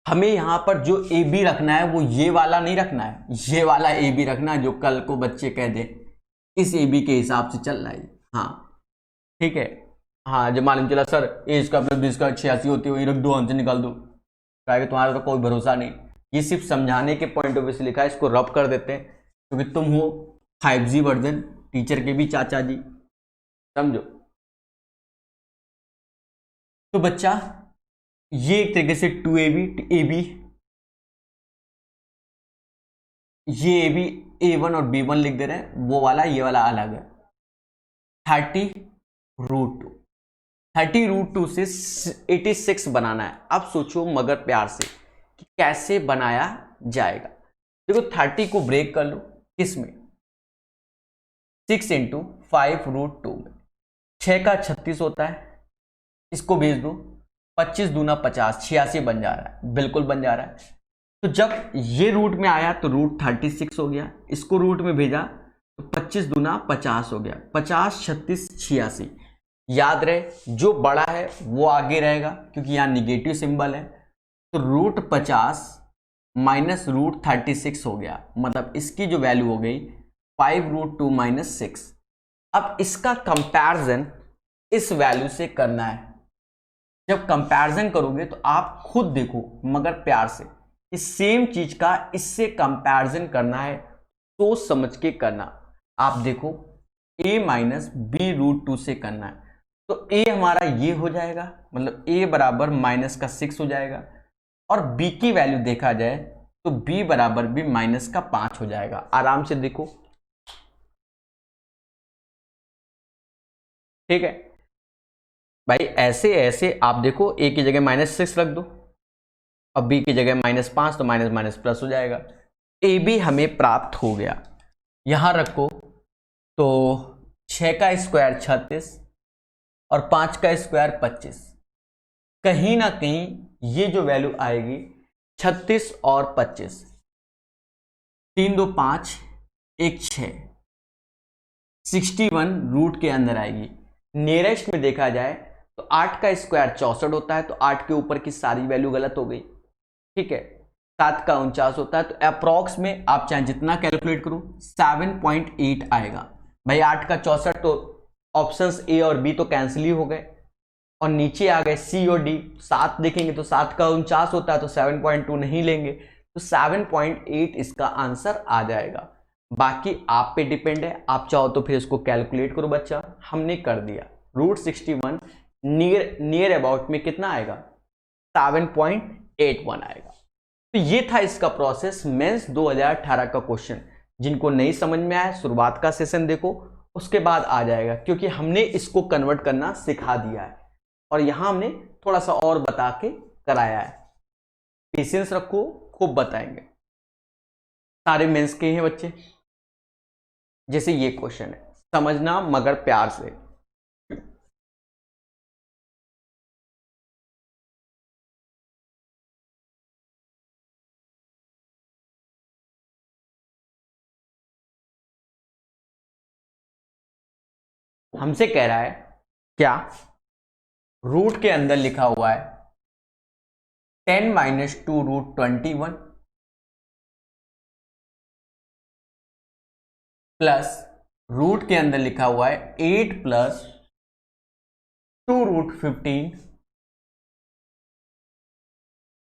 हमें यहां पर जो ए बी रखना है वो ये वाला नहीं रखना है, ये वाला ए बी रखना है जो कल को बच्चे कह दे इस ए बी के हिसाब से चल रहा है। हाँ ठीक है, हाँ जब मालूम चला सर ए इसका प्लस बी इसका 86 होती है, वही रख दो आंसर निकाल दो, कहेगा तुम्हारा तो कोई भरोसा नहीं। ये सिर्फ समझाने के पॉइंट ऑफ व्यू से लिखा है, इसको रब कर देते हैं क्योंकि तुम हो 5G वर्जन, टीचर के भी चाचा जी, समझो। तो बच्चा ये एक तरीके से 2ab ये ए बी A1 और B1 लिख दे रहे हैं, वो वाला ये वाला अलग है। 30√2 30√2 से 86 बनाना है। अब सोचो मगर प्यार से कि कैसे बनाया जाएगा। देखो 30 को ब्रेक कर लो, किसमें 6 × 5√2 में, 6 का 36 होता है, इसको भेज दो 25 दूना 50, 86 बन जा रहा है, बिल्कुल बन जा रहा है। तो जब ये रूट में आया तो रूट 36 हो गया, इसको रूट में भेजा तो 25 दूना 50 हो गया, 50 36 86। याद रहे जो बड़ा है वो आगे रहेगा क्योंकि यहाँ निगेटिव सिंबल है। तो रूट 50 माइनस रूट 36 हो गया, मतलब इसकी जो वैल्यू हो गई 5√2 माइनस 6। अब इसका कंपैरिजन इस वैल्यू से करना है। जब कंपैरिजन करोगे तो आप खुद देखो मगर प्यार से, इस सेम चीज का इससे कंपैरिजन करना है, सोच समझ के करना। आप देखो a माइनस b√2 से करना है, तो a हमारा ये हो जाएगा, मतलब a बराबर माइनस का 6 हो जाएगा, और b की वैल्यू देखा जाए तो b बराबर भी माइनस का 5 हो जाएगा। आराम से देखो, ठीक है भाई। ऐसे ऐसे आप देखो, a की जगह -6 रख दो और b की जगह -5, तो माइनस माइनस प्लस हो जाएगा। ए बी हमें प्राप्त हो गया। यहां रखो तो 6 का स्क्वायर 36 और 5 का स्क्वायर 25। कहीं ना कहीं ये जो वैल्यू आएगी 36 और 25, 3 2 5 1 6, 61 रूट के अंदर आएगी। नियरेस्ट में देखा जाए तो 8 का स्क्वायर 64 होता है, तो 8 के ऊपर की सारी वैल्यू गलत हो गई। ठीक है, 7 का 49 होता है, तो अप्रॉक्स में आप चाहे जितना कैलकुलेट करो 7.8 आएगा। भाई 8 का 64, तो ऑप्शंस ए और बी तो कैंसिल ही हो गए और नीचे आ गए सी और डी। 7 देखेंगे तो 7 का 49 होता है, तो 7.2 नहीं लेंगे, तो 7.8 इसका आंसर आ जाएगा। बाकी आप पे डिपेंड है, आप चाहो तो फिर इसको कैलकुलेट करो बच्चा। हमने कर दिया। रूट 61 नियर अबाउट में कितना आएगा? 7.81 आएगा। तो ये था इसका प्रोसेस, मेंस 2018 का क्वेश्चन। जिनको नहीं समझ में आया शुरुआत का सेशन देखो, उसके बाद आ जाएगा, क्योंकि हमने इसको कन्वर्ट करना सिखा दिया है और यहां हमने थोड़ा सा और बता के कराया है। पेशेंस रखो, खूब बताएंगे। सारे मेंस के हैं बच्चे। जैसे ये क्वेश्चन है, समझना मगर प्यार से। हमसे कह रहा है क्या? रूट के अंदर लिखा हुआ है 10 - 2 रूट 21 प्लस रूट के अंदर लिखा हुआ है 8 + 2 रूट 15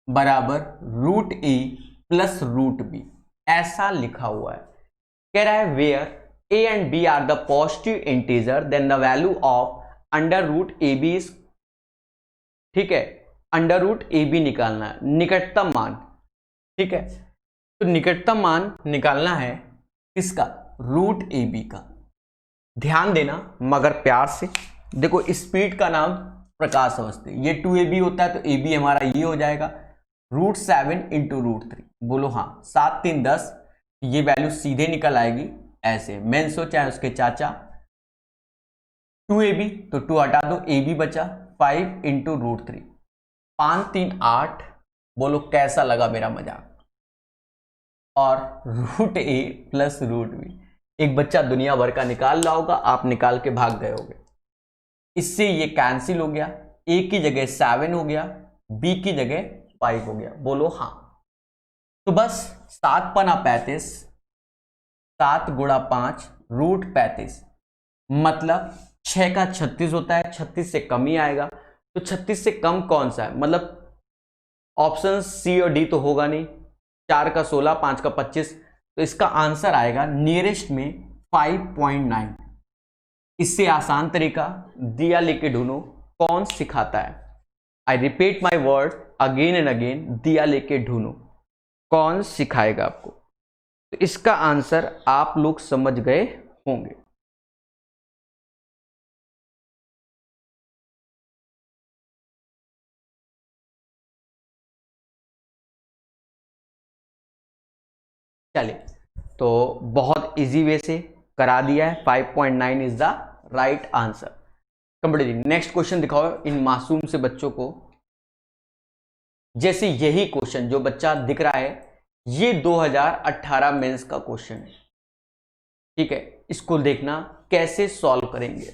बराबर रूट ए प्लस रूट बी। ऐसा लिखा हुआ है। कह रहा है where a and b are the positive integer then the value of under root A B is, ठीक है, अंडर रूट ए बी निकालना है, निकटतम मान। ठीक है, तो निकटतम मान निकालना है किसका? रूट ए बी का। ध्यान देना मगर प्यार से। देखो स्पीड का नाम प्रकाश अवस्थी, ये 2ab होता है, तो ab हमारा ये हो जाएगा रूट 7 × रूट 3। बोलो हाँ, 7 3 10, ये वैल्यू सीधे निकल आएगी ऐसे। मेंस हो चाहे उसके चाचा, 2ab तो 2 हटा दो, ab बचा 5 × रूट 3, 5 3 8। बोलो कैसा लगा मेरा मजाक? और रूट ए प्लस रूट बी, एक बच्चा दुनिया भर का निकाल रहा होगा, आप निकाल के भाग गए होगे। इससे ये कैंसिल हो गया, ए की जगह 7 हो गया, बी की जगह 5 हो गया। बोलो हाँ। तो बस 7 पना 35, 7 × 5 रूट 35, मतलब 6 का 36 होता है, 36 से कम ही आएगा। तो 36 से कम कौन सा है? मतलब ऑप्शन सी और डी तो होगा नहीं। 4 का 16, 5 का 25, तो इसका आंसर आएगा नियरेस्ट में 5.9। इससे आसान तरीका दिया लेके ढूंढो, कौन सिखाता है? I repeat my word again and again, दिया लेके ढूंढो, कौन सिखाएगा आपको? तो इसका आंसर आप लोग समझ गए होंगे। चलिए, तो बहुत इजी वे से करा दिया है। 5.9 is the right answer. Complete. Next question दिखाओ इन मासूम से बच्चों को। जैसे यही क्वेश्चन जो बच्चा दिख रहा है, ये 2018 मेंस का क्वेश्चन है। ठीक है, इसको देखना कैसे सॉल्व करेंगे।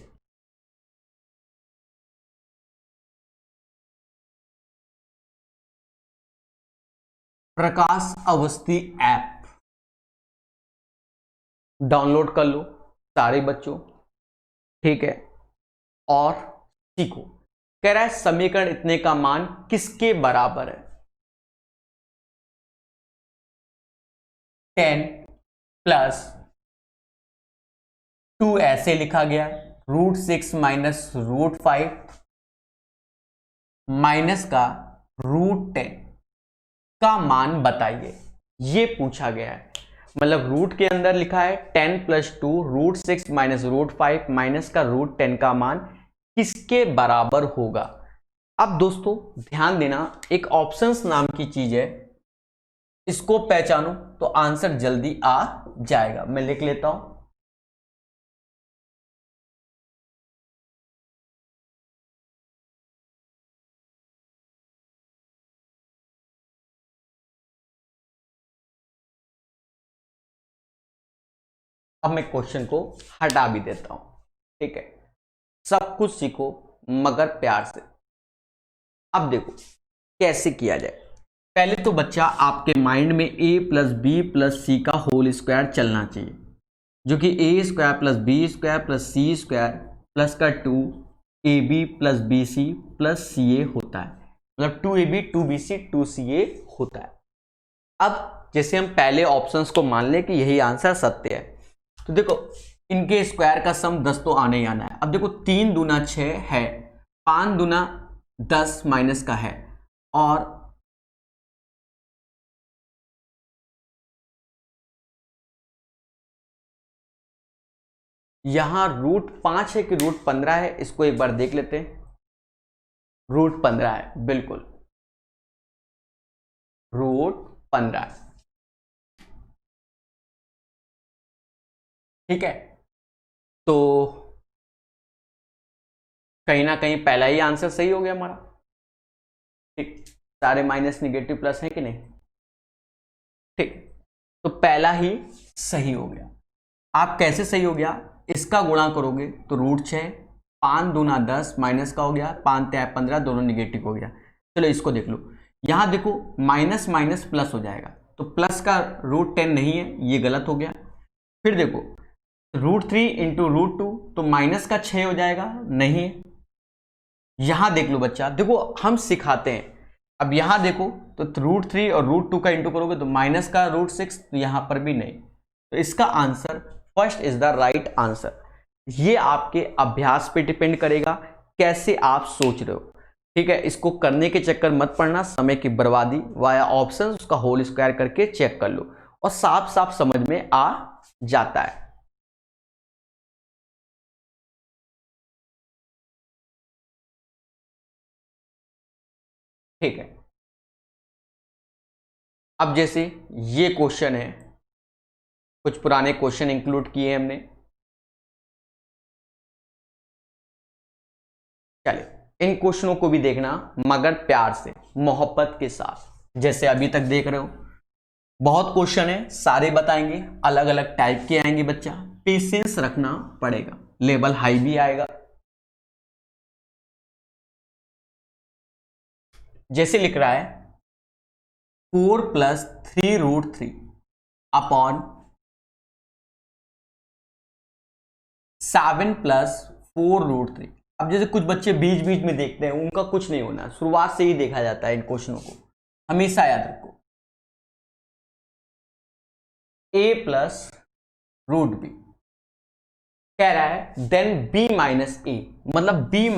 प्रकाश अवस्थी ऐप डाउनलोड कर लो सारे बच्चों। ठीक है, और सीखो। कह रहा है समीकरण इतने का मान किसके बराबर है? 10 + 2 ऐसे लिखा गया, रूट 6 - रूट 5 माइनस का रूट 10 का मान बताइए, ये पूछा गया है। मतलब रूट के अंदर लिखा है 10 + 2 रूट 6 - रूट 5 माइनस का रूट 10 का मान किसके बराबर होगा? अब दोस्तों ध्यान देना, एक ऑप्शंस नाम की चीज है, इसको पहचानो तो आंसर जल्दी आ जाएगा। मैं लिख लेता हूं अब मैं क्वेश्चन को हटा भी देता हूं, ठीक है। सब कुछ सीखो मगर प्यार से। अब देखो कैसे किया जाए। पहले तो बच्चा आपके माइंड में a plus b plus c का होल स्क्वायर चलना चाहिए, जो कि a square plus B square plus c square plus का 2ab plus b c plus c a होता है, मतलब 2ab 2bc 2ca होता है। अब जैसे हम पहले ऑप्शंस को मान लें कि यही आंसर सत्य है, तो देखो इनके स्क्वायर का सम 10 तो आने ही आना है। अब देखो 3 दूना 6 है, 5 दूना 10 माइनस का है, और यहां √5 है कि √15 है, इसको एक बार देख लेते हैं। √15 है, बिल्कुल √15 है, ठीक है। तो कहीं ना कहीं पहला ही आंसर सही हो गया हमारा, ठीक। सारे माइनस निगेटिव प्लस है कि नहीं, ठीक। तो पहला ही सही हो गया। आप कैसे सही हो गया, इसका गुणा करोगे तो √6, 5 दूना 10 माइनस का हो गया, 5 3 15 दोनों निगेटिव हो गया। चलो इसको देख लो, यहां देखो माइनस माइनस प्लस हो जाएगा, तो प्लस का √10 नहीं है, ये गलत हो गया। फिर देखो √3 इंटू √2, तो माइनस का 6 हो जाएगा, नहीं है। यहां देख लो बच्चा, देखो हम सिखाते हैं। अब यहां देखो तो √3 और √2 का इंटू करोगे तो माइनस का √6, तो यहां पर भी नहीं। तो इसका answer first is the right answer. ये आपके अभ्यास पे डिपेंड करेगा, कैसे आप सोच रहे हो, ठीक है। इसको करने के चक्कर मत पड़ना, समय की बर्बादी, वाया ऑप्शन उसका होल स्क्वायर करके चेक कर लो और साफ साफ समझ में आ जाता है। ठीक है, अब जैसे ये क्वेश्चन है, कुछ पुराने क्वेश्चन इंक्लूड किए हमने, चले इन क्वेश्चनों को भी देखना मगर प्यार से, मोहब्बत के साथ। जैसे अभी तक देख रहे हो, बहुत क्वेश्चन है, सारे बताएंगे, अलग अलग टाइप के आएंगे बच्चा, पेशेंस रखना पड़ेगा, लेवल हाई भी आएगा। जैसे लिख रहा है 4 + 3√3 अपॉन 7 + 4√3। अब जैसे कुछ बच्चे बीच बीच में देखते हैं, उनका कुछ नहीं होना, शुरुआत से ही देखा जाता है इन क्वेश्चनों को, हमेशा याद रखो। a + √b कह रहा है देन b - a, मतलब b -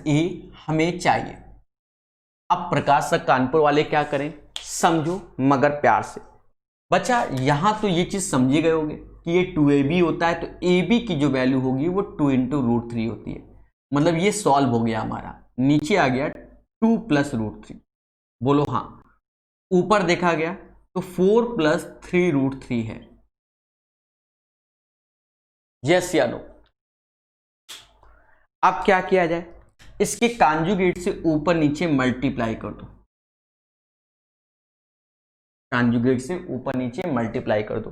a हमें चाहिए। अब प्रकाश सर कानपुर वाले क्या करें, समझो मगर प्यार से। बच्चा यहां तो ये चीज समझे गए होंगे कि ये 2ab होता है, तो ab की जो वैल्यू होगी वो 2 × √3 होती है, मतलब ये सॉल्व हो गया हमारा। नीचे आ गया 2 + √3, बोलो हाँ। ऊपर देखा गया तो 4 + 3√3 है, यस या नो। अब क्या किया जाए, इसके कॉन्जुगेट से ऊपर नीचे मल्टीप्लाई कर दो, कॉन्जुगेट से ऊपर नीचे मल्टीप्लाई कर दो।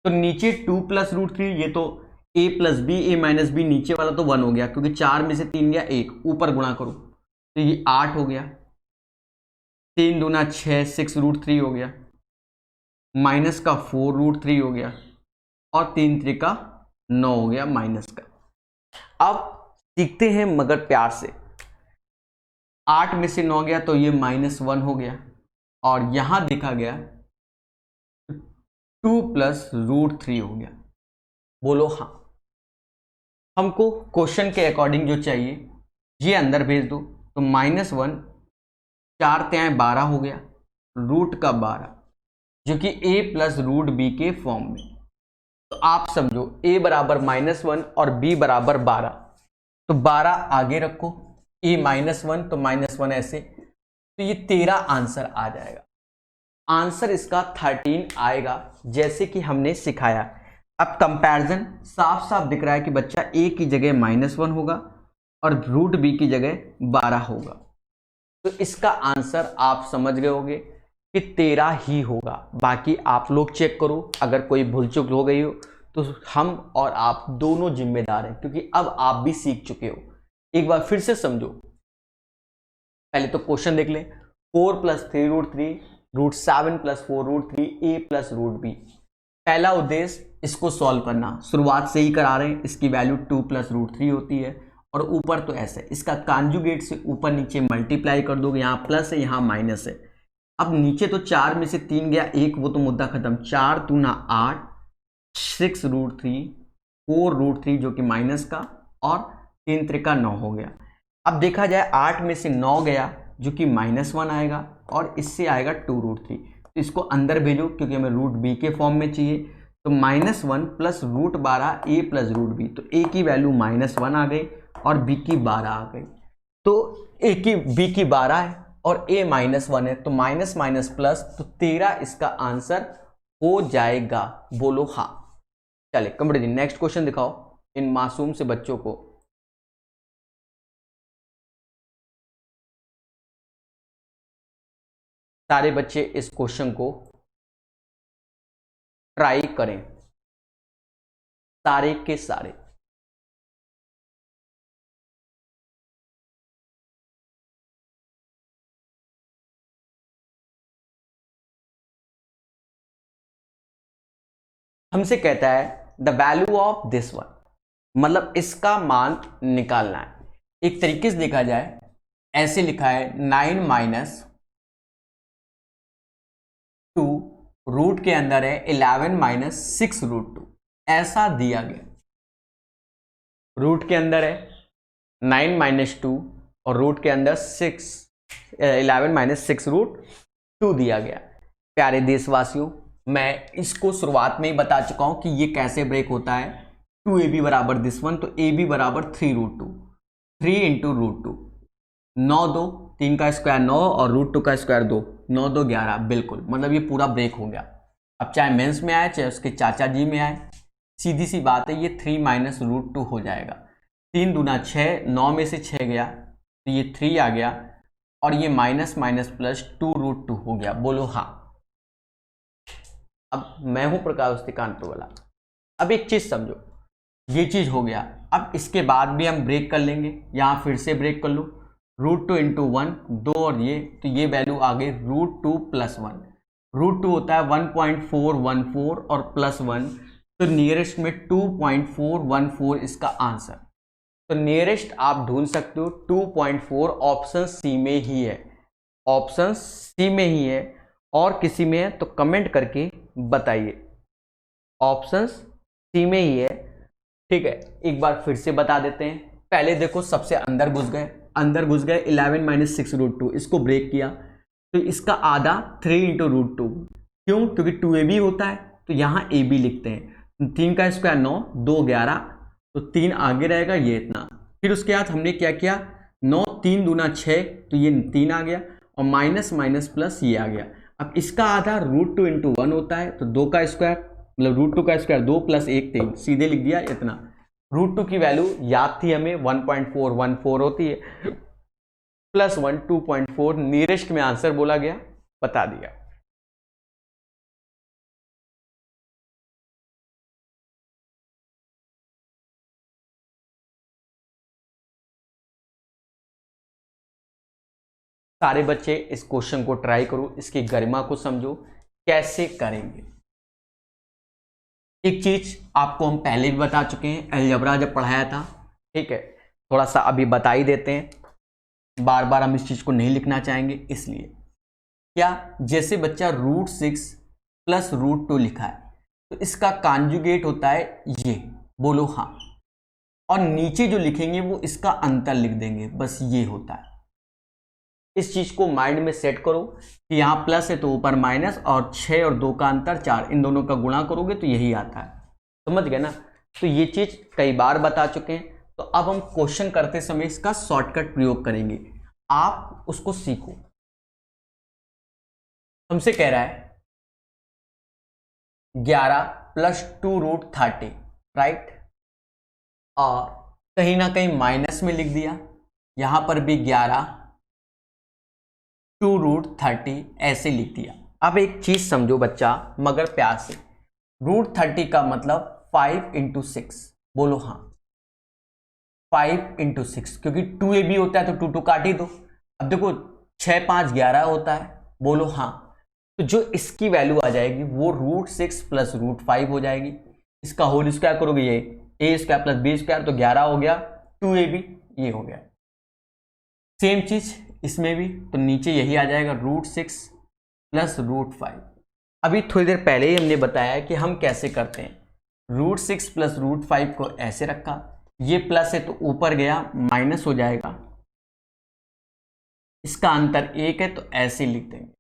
तो नीचे 2 + √3, ये तो a + b, a - b, नीचे वाला तो 1 हो गया क्योंकि 4 में से 3 गया 1, ऊपर गुणा करो तो ये 8 हो गया, 3 दूना 6, 6√3 हो गया, माइनस का 4√3 हो गया, और 3 3 9 हो गया माइनस का। अब सीखते हैं मगर प्यार से, 8 में से 9 गया तो ये -1 हो गया, और यहां देखा गया 2 + √3 हो गया, बोलो हाँ। हमको क्वेश्चन के अकॉर्डिंग जो चाहिए ये अंदर भेज दो, तो -1, 4 3 12 हो गया, रूट का 12, जो कि a + √b के फॉर्म में। तो आप समझो a बराबर -1 और b बराबर 12, तो 12 आगे रखो, a -1 तो -1 ऐसे, तो ये 13 आंसर आ जाएगा। आंसर इसका 13 आएगा, जैसे कि हमने सिखाया। अब कंपैरिजन साफ साफ दिख रहा है कि बच्चा a की जगह -1 होगा और √b की जगह 12 होगा, तो इसका आंसर आप समझ गए होंगे कि 13 ही होगा। बाकी आप लोग चेक करो, अगर कोई भूल चूक हो गई हो तो हम और आप दोनों जिम्मेदार हैं, क्योंकि अब आप भी सीख चुके हो। एक बार फिर से समझो, पहले तो क्वेश्चन देख लें। 4 + 3√3 √7 + 4√3 a + √b। पहला उद्देश्य इसको सॉल्व करना, शुरुआत से ही करा रहे हैं। इसकी वैल्यू 2 + √3 होती है और ऊपर तो ऐसे, इसका कॉन्जुगेट से ऊपर नीचे मल्टीप्लाई कर दोगे, यहाँ प्लस है यहाँ माइनस है। अब नीचे तो 4 में से 3 गया, एक वो तो मुद्दा खत्म। 4 दूना 8, 6√3, 4√3 जो कि माइनस का, और 3 त्रिका 9 हो गया। अब देखा जाए 8 में से 9 गया जो कि -1 आएगा, और इससे आएगा 2√3। तो इसको अंदर भेजो क्योंकि हमें √b के फॉर्म में चाहिए। तो -1 + √12 a + √b। तो a की वैल्यू -1 आ गई और b की 12 आ गई। तो b की 12 है और a -1 है, तो माइनस माइनस प्लस, तो 13 इसका आंसर हो जाएगा। बोलो हाँ। चले कमरे जी, नेक्स्ट क्वेश्चन दिखाओ इन मासूम से बच्चों को। सारे बच्चे इस क्वेश्चन को ट्राई करें, सारे के सारे। हमसे कहता है the value of this one, मतलब इसका मान निकालना है। एक तरीके से देखा जाए, ऐसे लिखा है 9 - 2 रूट के अंदर है 11 - 6√2, ऐसा दिया गया। रूट के अंदर है 9 - 2 और रूट के अंदर 11 - 6√2 दिया गया। प्यारे देशवासियों, मैं इसको शुरुआत में ही बता चुका हूं कि ये कैसे ब्रेक होता है। 2ab बराबर दिस वन, तो ab बराबर 3√2, 3 × √2, 9 2, 3 का स्क्वायर 9 और √2 का स्क्वायर 2, 9 2 11, बिल्कुल, मतलब ये पूरा ब्रेक हो गया। अब चाहे मेंस में आए चाहे उसके चाचा जी में आए, सीधी सी बात है, ये 3 - √2 हो जाएगा। 3 दूना 6, 9 में से 6 गया तो ये 3 आ गया, और ये माइनस माइनस प्लस 2√2 हो गया। बोलो हाँ। अब मैं हूं प्रकाश कानपुर वाला। अब एक चीज समझो, ये चीज हो गया। अब इसके बाद भी हम ब्रेक कर लेंगे, यहां फिर से ब्रेक कर लो। √2 × 1 2 और ये, तो ये वैल्यू आ गई √2 + 1। √2 होता है 1.414 और +1, तो नियरेस्ट में 2.414 इसका आंसर। तो नियरेस्ट आप ढूंढ सकते हो 2.4, ऑप्शन सी में ही है, ऑप्शन सी में ही है। और किसी में है तो कमेंट करके बताइए, ऑप्शन सी में ही है। ठीक है, एक बार फिर से बता देते हैं। पहले देखो, सबसे अंदर घुस गए, 11 - 6√2, इसको ब्रेक किया तो इसका आधा 3 × √2। क्यों? क्योंकि 2ab होता है तो यहाँ ab लिखते हैं। 3 का स्क्वायर 9, 2 11, तो 3 आगे रहेगा, ये इतना। फिर उसके बाद हमने क्या किया, 9 3 दूना 6, तो ये 3 आ गया, और माइनस माइनस प्लस ये आ गया। अब इसका आधा √2 × 1 होता है, तो 2 का स्क्वायर, मतलब √2 का स्क्वायर 2 + 1 3, सीधे लिख दिया इतना। √2 की वैल्यू याद थी हमें 1.414 होती है, +1 2.4, नियरेस्ट में आंसर बोला गया, बता दिया। सारे बच्चे इस क्वेश्चन को ट्राई करो, इसकी गरिमा को समझो कैसे करेंगे। एक चीज आपको हम पहले भी बता चुके हैं, अलजेब्रा जब पढ़ाया था, ठीक है, थोड़ा सा अभी बता ही देते हैं, बार बार हम इस चीज को नहीं लिखना चाहेंगे इसलिए। क्या, जैसे बच्चा √6 + √2 लिखा है, तो इसका कॉन्जुगेट होता है ये, बोलो हाँ। और नीचे जो लिखेंगे वो इसका अंतर लिख देंगे, बस ये होता है। इस चीज को माइंड में सेट करो कि यहाँ प्लस है तो ऊपर माइनस, और 6 और 2 का अंतर 4, इन दोनों का गुणा करोगे तो यही आता है। समझ गए ना? तो ये चीज कई बार बता चुके हैं। तो अब हम क्वेश्चन करते समय इसका शॉर्टकट प्रयोग करेंगे, आप उसको सीखो। हमसे कह रहा है 11 + 2√30, राइट, और कहीं ना कहीं माइनस में लिख दिया, यहां पर भी 11 2√30 ऐसे लिख दिया। अब एक चीज समझो बच्चा, मगर प्यार से, √30 का मतलब 5 × 6, बोलो हाँ। 5 × 6, क्योंकि 2ab होता है तो 2 काट ही दो। अब देखो 6 5 11 होता है, बोलो हाँ। तो जो इसकी वैल्यू आ जाएगी वो √6 + √5 हो जाएगी। इसका होल स्क्वायर करोगे ये a² + b², तो 11 हो गया, 2ab ये हो गया। सेम चीज इसमें भी, तो नीचे यही आ जाएगा √6 + √5। अभी थोड़ी देर पहले ही हमने बताया कि हम कैसे करते हैं। √6 + √5 को ऐसे रखा, ये प्लस है तो ऊपर गया माइनस हो जाएगा, इसका अंतर 1 है तो ऐसे लिख देंगे।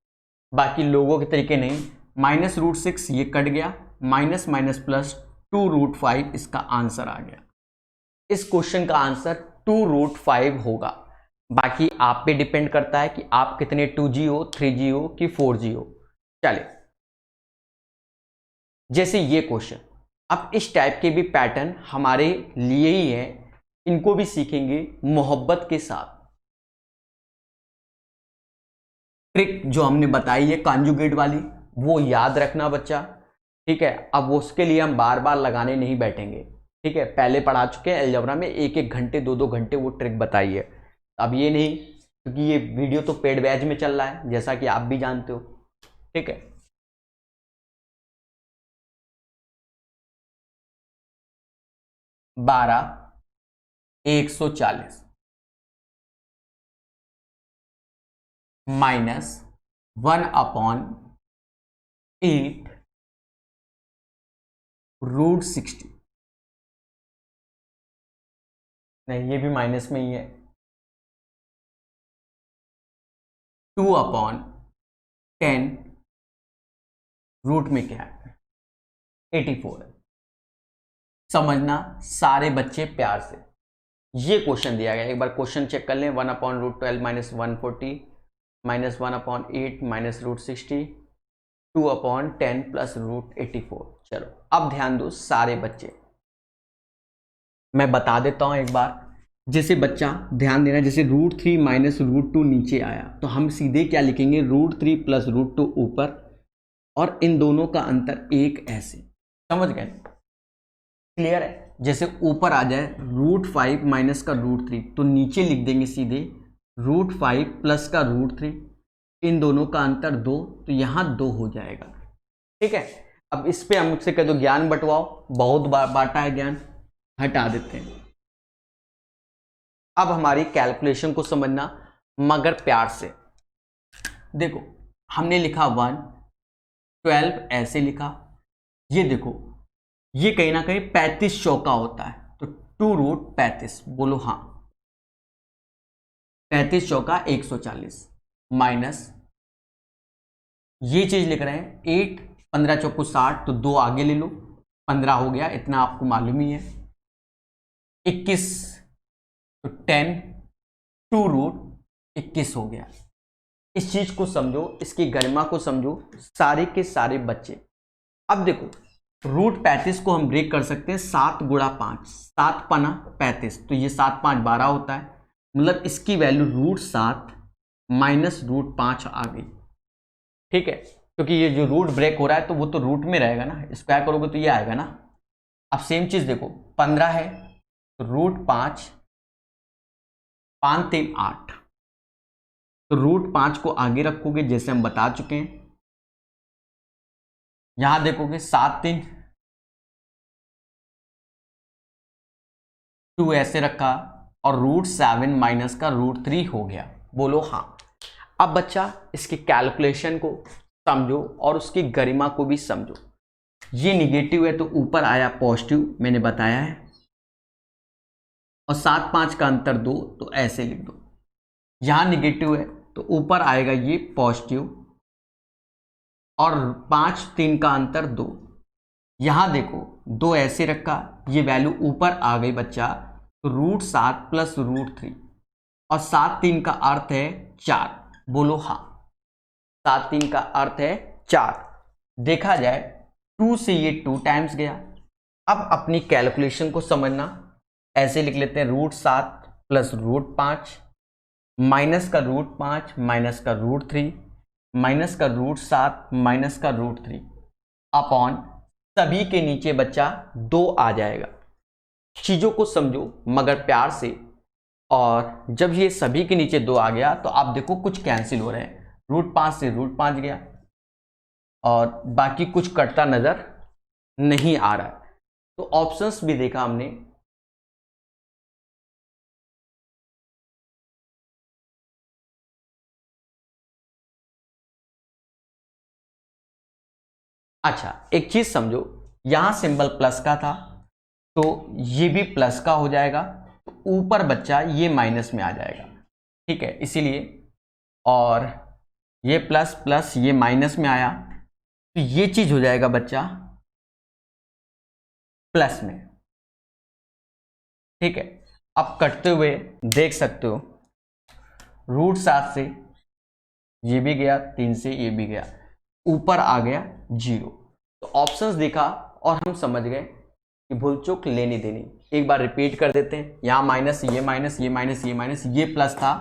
बाकी लोगों के तरीके नहीं, -√6 ये कट गया, माइनस माइनस प्लस 2√5 इसका आंसर आ गया। इस क्वेश्चन का आंसर 2√5 होगा। बाकी आप पे डिपेंड करता है कि आप कितने 2G हो, 3G हो कि 4G हो। चले, जैसे ये क्वेश्चन, अब इस टाइप के भी पैटर्न हमारे लिए ही है, इनको भी सीखेंगे मोहब्बत के साथ। ट्रिक जो हमने बताई है कॉन्जुगेट वाली, वो याद रखना बच्चा, ठीक है। अब उसके लिए हम बार बार लगाने नहीं बैठेंगे, ठीक है। पहले पढ़ा चुके हैं अलजेब्रा में, 1 घंटे 2 घंटे वो ट्रिक बताई है। अब ये नहीं, क्योंकि ये वीडियो तो पेड बैच में चल रहा है, जैसा कि आप भी जानते हो, ठीक है। (12) 140 -1/8 √60, नहीं ये भी माइनस में ही है, 2/10 रूट में क्या है 84 है। समझना सारे बच्चे प्यार से, ये क्वेश्चन दिया गया, एक बार क्वेश्चन चेक कर लें। 1/√12 -140 -1/8 -√60 2/10 + √84। चलो अब ध्यान दो सारे बच्चे, मैं बता देता हूं एक बार। जैसे बच्चा ध्यान देना, जैसे √3 - √2 नीचे आया तो हम सीधे क्या लिखेंगे, √3 + √2 ऊपर, और इन दोनों का अंतर 1 ऐसे। समझ गए, क्लियर है। जैसे ऊपर आ जाए √5 - का √3, तो नीचे लिख देंगे सीधे √5 + का √3, इन दोनों का अंतर 2, तो यहां 2 हो जाएगा, ठीक है। अब इस पे हमसे कह दो ज्ञान बंटवाओ, बहुत बांटा है ज्ञान, हटा देते हैं। अब हमारी कैलकुलेशन को समझना मगर प्यार से। देखो हमने लिखा 1, 12 ऐसे लिखा, ये देखो ये कहीं ना कहीं 35 चौका होता है, तो 2√35, बोलो हाँ। 35 चौका 140 माइनस, ये चीज लिख रहे हैं 8, 15 चौको 60, तो 2 आगे ले लो, 15 हो गया, इतना आपको मालूम ही है। 21 तो 10, 2√21 हो गया। इस चीज को समझो, इसकी गरिमा को समझो सारे के सारे बच्चे। अब देखो √35 को हम ब्रेक कर सकते हैं 7 × 5, 7 पना 35, तो ये 7 5 12 होता है, मतलब इसकी वैल्यू √7 - √5 आ गई, ठीक है। क्योंकि ये जो रूट ब्रेक हो रहा है तो वो तो रूट में रहेगा ना, स्क्वायर करोगे तो ये आएगा ना। अब सेम चीज देखो 15 है तो √5, 5 3 8, तो √5 को आगे रखोगे जैसे हम बता चुके हैं। यहां देखोगे 7 3 2 ऐसे रखा, और √7 - का √3 हो गया, बोलो हाँ। अब बच्चा इसकी कैलकुलेशन को समझो और उसकी गरिमा को भी समझो। ये निगेटिव है तो ऊपर आया पॉजिटिव, मैंने बताया है, और 7 5 का अंतर 2, तो ऐसे लिख दो। यहां निगेटिव है तो ऊपर आएगा ये पॉजिटिव, और 5 3 का अंतर 2। यहां देखो 2 ऐसे रखा, ये वैल्यू ऊपर आ गई बच्चा, तो √7 + √3, और 7 3 का अर्थ है 4, बोलो हाँ। 7 3 का अर्थ है 4। देखा जाए 2 से ये 2 टाइम्स गया। अब अपनी कैलकुलेशन को समझना, ऐसे लिख लेते हैं √7 + √5 माइनस का √5 माइनस का √3 माइनस का √7 माइनस का √3 अपॉन सभी के नीचे बच्चा 2 आ जाएगा। चीजों को समझो मगर प्यार से। और जब ये सभी के नीचे 2 आ गया तो आप देखो कुछ कैंसिल हो रहे हैं, √5 से √5 गया और बाकी कुछ कटता नजर नहीं आ रहा है। तो ऑप्शंस भी देखा हमने, अच्छा एक चीज समझो, यहां सिंबल प्लस का था तो ये भी प्लस का हो जाएगा, तो ऊपर बच्चा ये माइनस में आ जाएगा, ठीक है, इसीलिए। और ये प्लस प्लस ये माइनस में आया तो ये चीज हो जाएगा बच्चा प्लस में, ठीक है। अब कटते हुए देख सकते हो, √7 से ये भी गया, 3 से ये भी गया, ऊपर आ गया 0। तो ऑप्शंस देखा और हम समझ गए कि भूल चूक लेनी देनी। एक बार रिपीट कर देते हैं, यहाँ माइनस, ये माइनस, ये माइनस, ये माइनस, ये प्लस था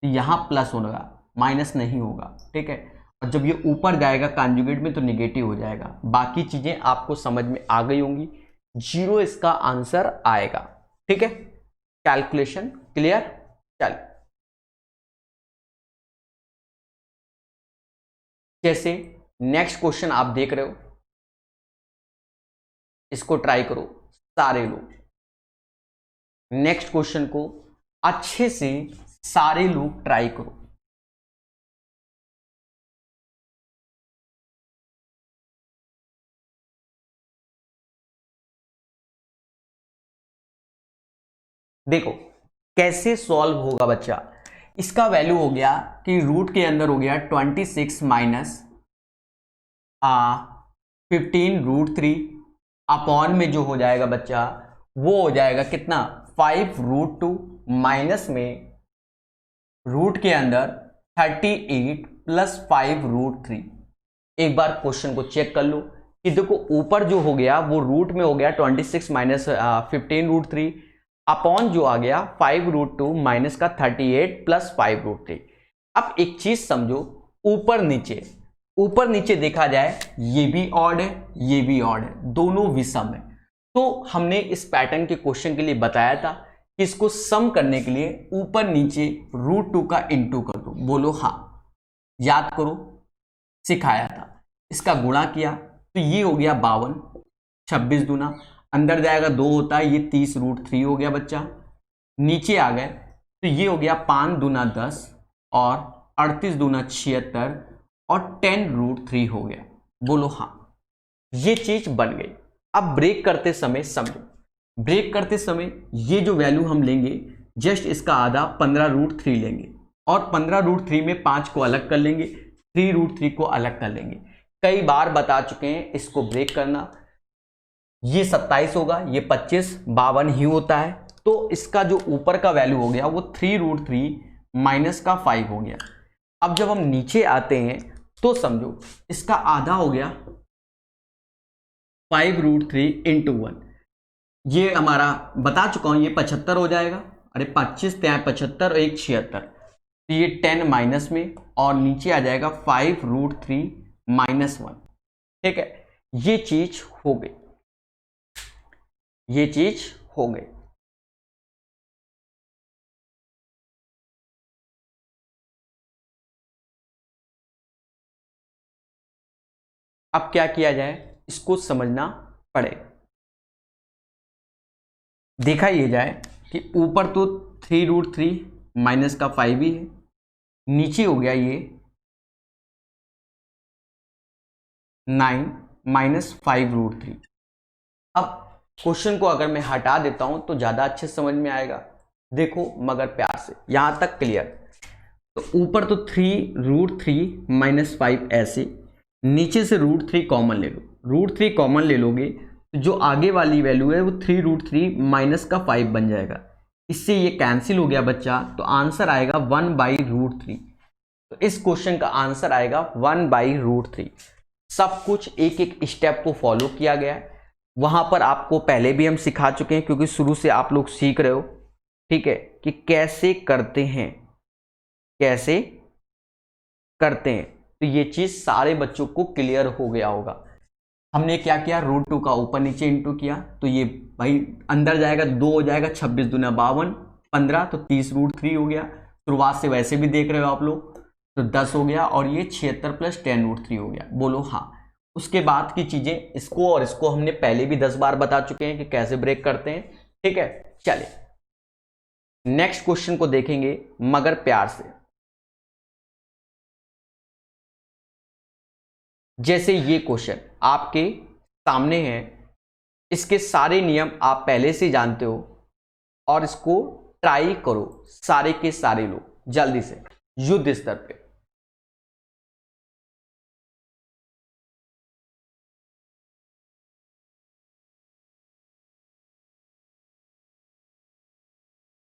तो यहाँ प्लस होगा, माइनस नहीं होगा, ठीक है। और जब ये ऊपर जाएगा कॉन्जुगेट में तो निगेटिव हो जाएगा। बाकी चीजें आपको समझ में आ गई होंगी, 0 इसका आंसर आएगा, ठीक है। Calculation clear. चल, जैसे नेक्स्ट क्वेश्चन आप देख रहे हो, इसको ट्राई करो सारे लोग, नेक्स्ट क्वेश्चन को अच्छे से सारे लोग ट्राई करो। देखो कैसे सॉल्व होगा बच्चा। इसका वैल्यू हो गया कि रूट के अंदर हो गया 26 माइनस 15√3 अपॉन में जो हो जाएगा बच्चा वो हो जाएगा कितना 5√2 माइनस में रूट के अंदर 38 प्लस 5√3। एक बार क्वेश्चन को चेक कर लो कि देखो ऊपर जो हो गया वो रूट में हो गया 26 माइनस 15√3 अपॉन जो आ गया 5√2 माइनस का 38 प्लस 5√3। अब एक चीज समझो, ऊपर नीचे देखा जाए ये भी ऑड है ये भी ऑड है, दोनों विषम है। तो हमने इस पैटर्न के क्वेश्चन के लिए बताया था कि इसको सम करने के लिए ऊपर नीचे √2 का इंटू कर दो। बोलो हाँ, याद करो सिखाया था। इसका गुणा किया तो ये हो गया 52, 26 दूना अंदर जाएगा 2 होता है, ये 30√3 हो गया बच्चा। नीचे आ गए तो ये हो गया 5 दूना 10 और 38 दूना 76 और 10√3 हो गया। बोलो हाँ, ये चीज बन गई। अब ब्रेक करते समय समझो, ब्रेक करते समय ये जो वैल्यू हम लेंगे जस्ट इसका आधा 15√3 लेंगे और 15√3 में 5 को अलग कर लेंगे, 3√3 को अलग कर लेंगे। कई बार बता चुके हैं इसको ब्रेक करना। ये 27 होगा, ये 25, 52 ही होता है। तो इसका जो ऊपर का वैल्यू हो गया वो 3√3 माइनस का 5 हो गया। अब जब हम नीचे आते हैं तो समझो इसका आधा हो गया 5√3 इंटू 1, ये हमारा बता चुका हूं, ये 75 हो जाएगा। अरे 25 ત્યાં 75 और 1 76, तो ये 10 माइनस में और नीचे आ जाएगा 5√3 माइनस 1, ठीक है। ये चीज हो गई, ये चीज हो गई। अब क्या किया जाए, इसको समझना पड़ेगा। देखा ये जाए कि ऊपर तो 3√3 माइनस का 5 ही है, नीचे हो गया ये 9 माइनस 5√3। अब क्वेश्चन को अगर मैं हटा देता हूं तो ज्यादा अच्छे समझ में आएगा। देखो मगर प्यार से, यहां तक क्लियर। तो ऊपर तो 3√3 माइनस 5 ऐसे, नीचे से √3 कॉमन ले लो, √3 कॉमन ले लोगे तो जो आगे वाली वैल्यू है वो 3√3 माइनस का 5 बन जाएगा। इससे ये कैंसिल हो गया बच्चा, तो आंसर आएगा 1/√3। तो इस क्वेश्चन का आंसर आएगा 1/√3। सब कुछ एक एक स्टेप को फॉलो किया गया है। वहां पर आपको पहले भी हम सिखा चुके हैं क्योंकि शुरू से आप लोग सीख रहे हो, ठीक है, कि कैसे करते हैं, कैसे करते हैं। तो ये चीज सारे बच्चों को क्लियर हो गया होगा। हमने क्या किया, √2 का ऊपर नीचे इंटू किया, तो ये भाई अंदर जाएगा 2 हो जाएगा, 26 दूना 52, 15 तो 30√3 हो गया। शुरुआत से वैसे भी देख रहे हो आप लोग, तो 10 हो गया, और ये 76 + 10√3 हो गया। बोलो हाँ। उसके बाद की चीजें, इसको और इसको हमने पहले भी 10 बार बता चुके हैं कि कैसे ब्रेक करते हैं, ठीक है। चलिए नेक्स्ट क्वेश्चन को देखेंगे मगर प्यार से। जैसे ये क्वेश्चन आपके सामने है, इसके सारे नियम आप पहले से जानते हो, और इसको ट्राई करो सारे के सारे लोग जल्दी से युद्ध स्तर पे।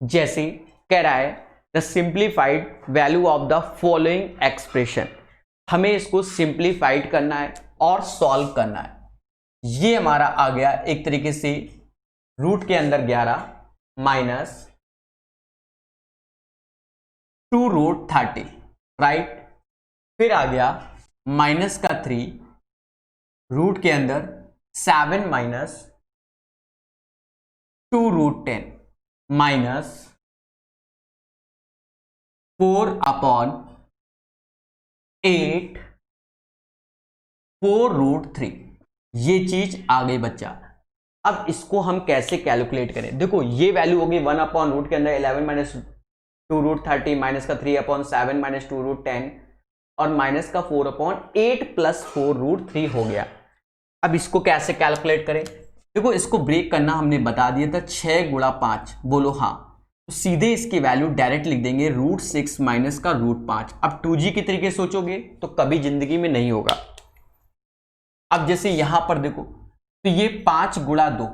जैसे कह रहा है the simplified value of the following expression, हमें इसको सिंप्लीफाइड करना है और सॉल्व करना है। ये हमारा आ गया एक तरीके से रूट के अंदर 11 माइनस 2√30, राइट। फिर आ गया माइनस का 3, रूट के अंदर 7 माइनस 2√10 माइनस 4/8 4√3। ये चीज आ गई बच्चा। अब इसको हम कैसे कैलकुलेट करें? देखो ये वैल्यू होगी 1/रूट के अंदर 11 माइनस 2√30 माइनस का 3/7 माइनस 2√10 और माइनस का 4/8 + 4√3 हो गया। अब इसको कैसे कैलकुलेट करें? देखो इसको ब्रेक करना हमने बता दिया था, 6 × 5। बोलो हाँ। तो सीधे इसकी वैल्यू डायरेक्ट लिख देंगे √6 माइनस का √5। अब 2G के तरीके सोचोगे तो कभी जिंदगी में नहीं होगा। अब जैसे यहां पर देखो, तो ये 5 × 2,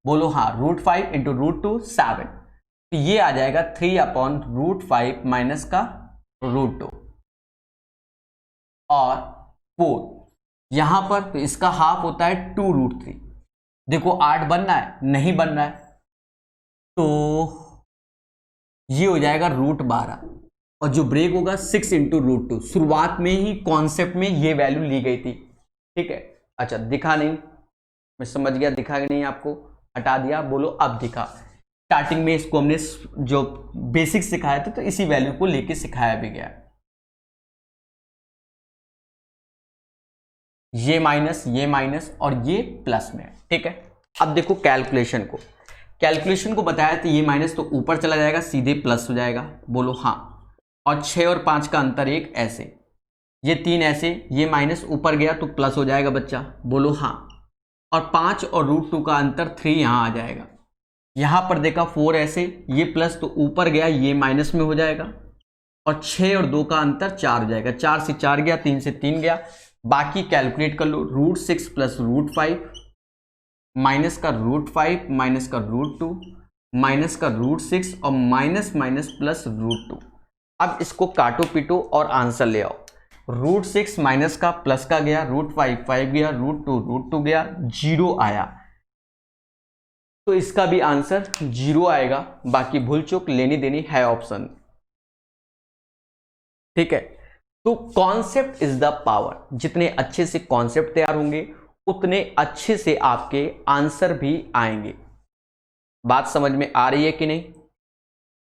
बोलो हाँ, √5 × √2 7, तो ये आ जाएगा 3/√5 माइनस का √2 और 4 यहां पर, तो इसका हाफ होता है 2√3। देखो 8 बनना है, नहीं बन रहा है, तो ये हो जाएगा √12 और जो ब्रेक होगा 6 × √2। शुरुआत में ही कॉन्सेप्ट में ये वैल्यू ली गई थी, ठीक है। अच्छा दिखा नहीं, मैं समझ गया, दिखा नहीं आपको, हटा दिया। बोलो अब दिखा। स्टार्टिंग में इसको हमने जो बेसिक सिखाया था, तो इसी वैल्यू को लेके सिखाया भी गया। ये माइनस और ये प्लस में, ठीक है। अब देखो कैलकुलेशन को बताया तो ये माइनस तो ऊपर चला जाएगा, सीधे प्लस हो जाएगा। बोलो हाँ। और 6 और 5 का अंतर 1 ऐसे, ये 3 ऐसे, ये माइनस ऊपर गया तो प्लस हो जाएगा बच्चा। बोलो हाँ। और 5 और √2 का अंतर 3 यहां आ जाएगा। यहां पर देखा 4 ऐसे, ये प्लस तो ऊपर गया, ये माइनस में हो जाएगा। और 6 और 2 का अंतर 4 हो जाएगा, 4 से 4 गया, 3 से 3 गया। बाकी कैलकुलेट कर लो, √6 + √5 माइनस का √5 माइनस का √2 माइनस का √6 और माइनस प्लस √2। अब इसको काटो पीटो और आंसर ले आओ। √6 माइनस का प्लस का गया, √5 5 गया, √2 गया, 0 आया, तो इसका भी आंसर 0 आएगा। बाकी भूल चूक लेनी देनी है ऑप्शन, ठीक है। तो कॉन्सेप्ट इज द पावर। जितने अच्छे से कॉन्सेप्ट तैयार होंगे उतने अच्छे से आपके आंसर भी आएंगे। बात समझ में आ रही है कि नहीं?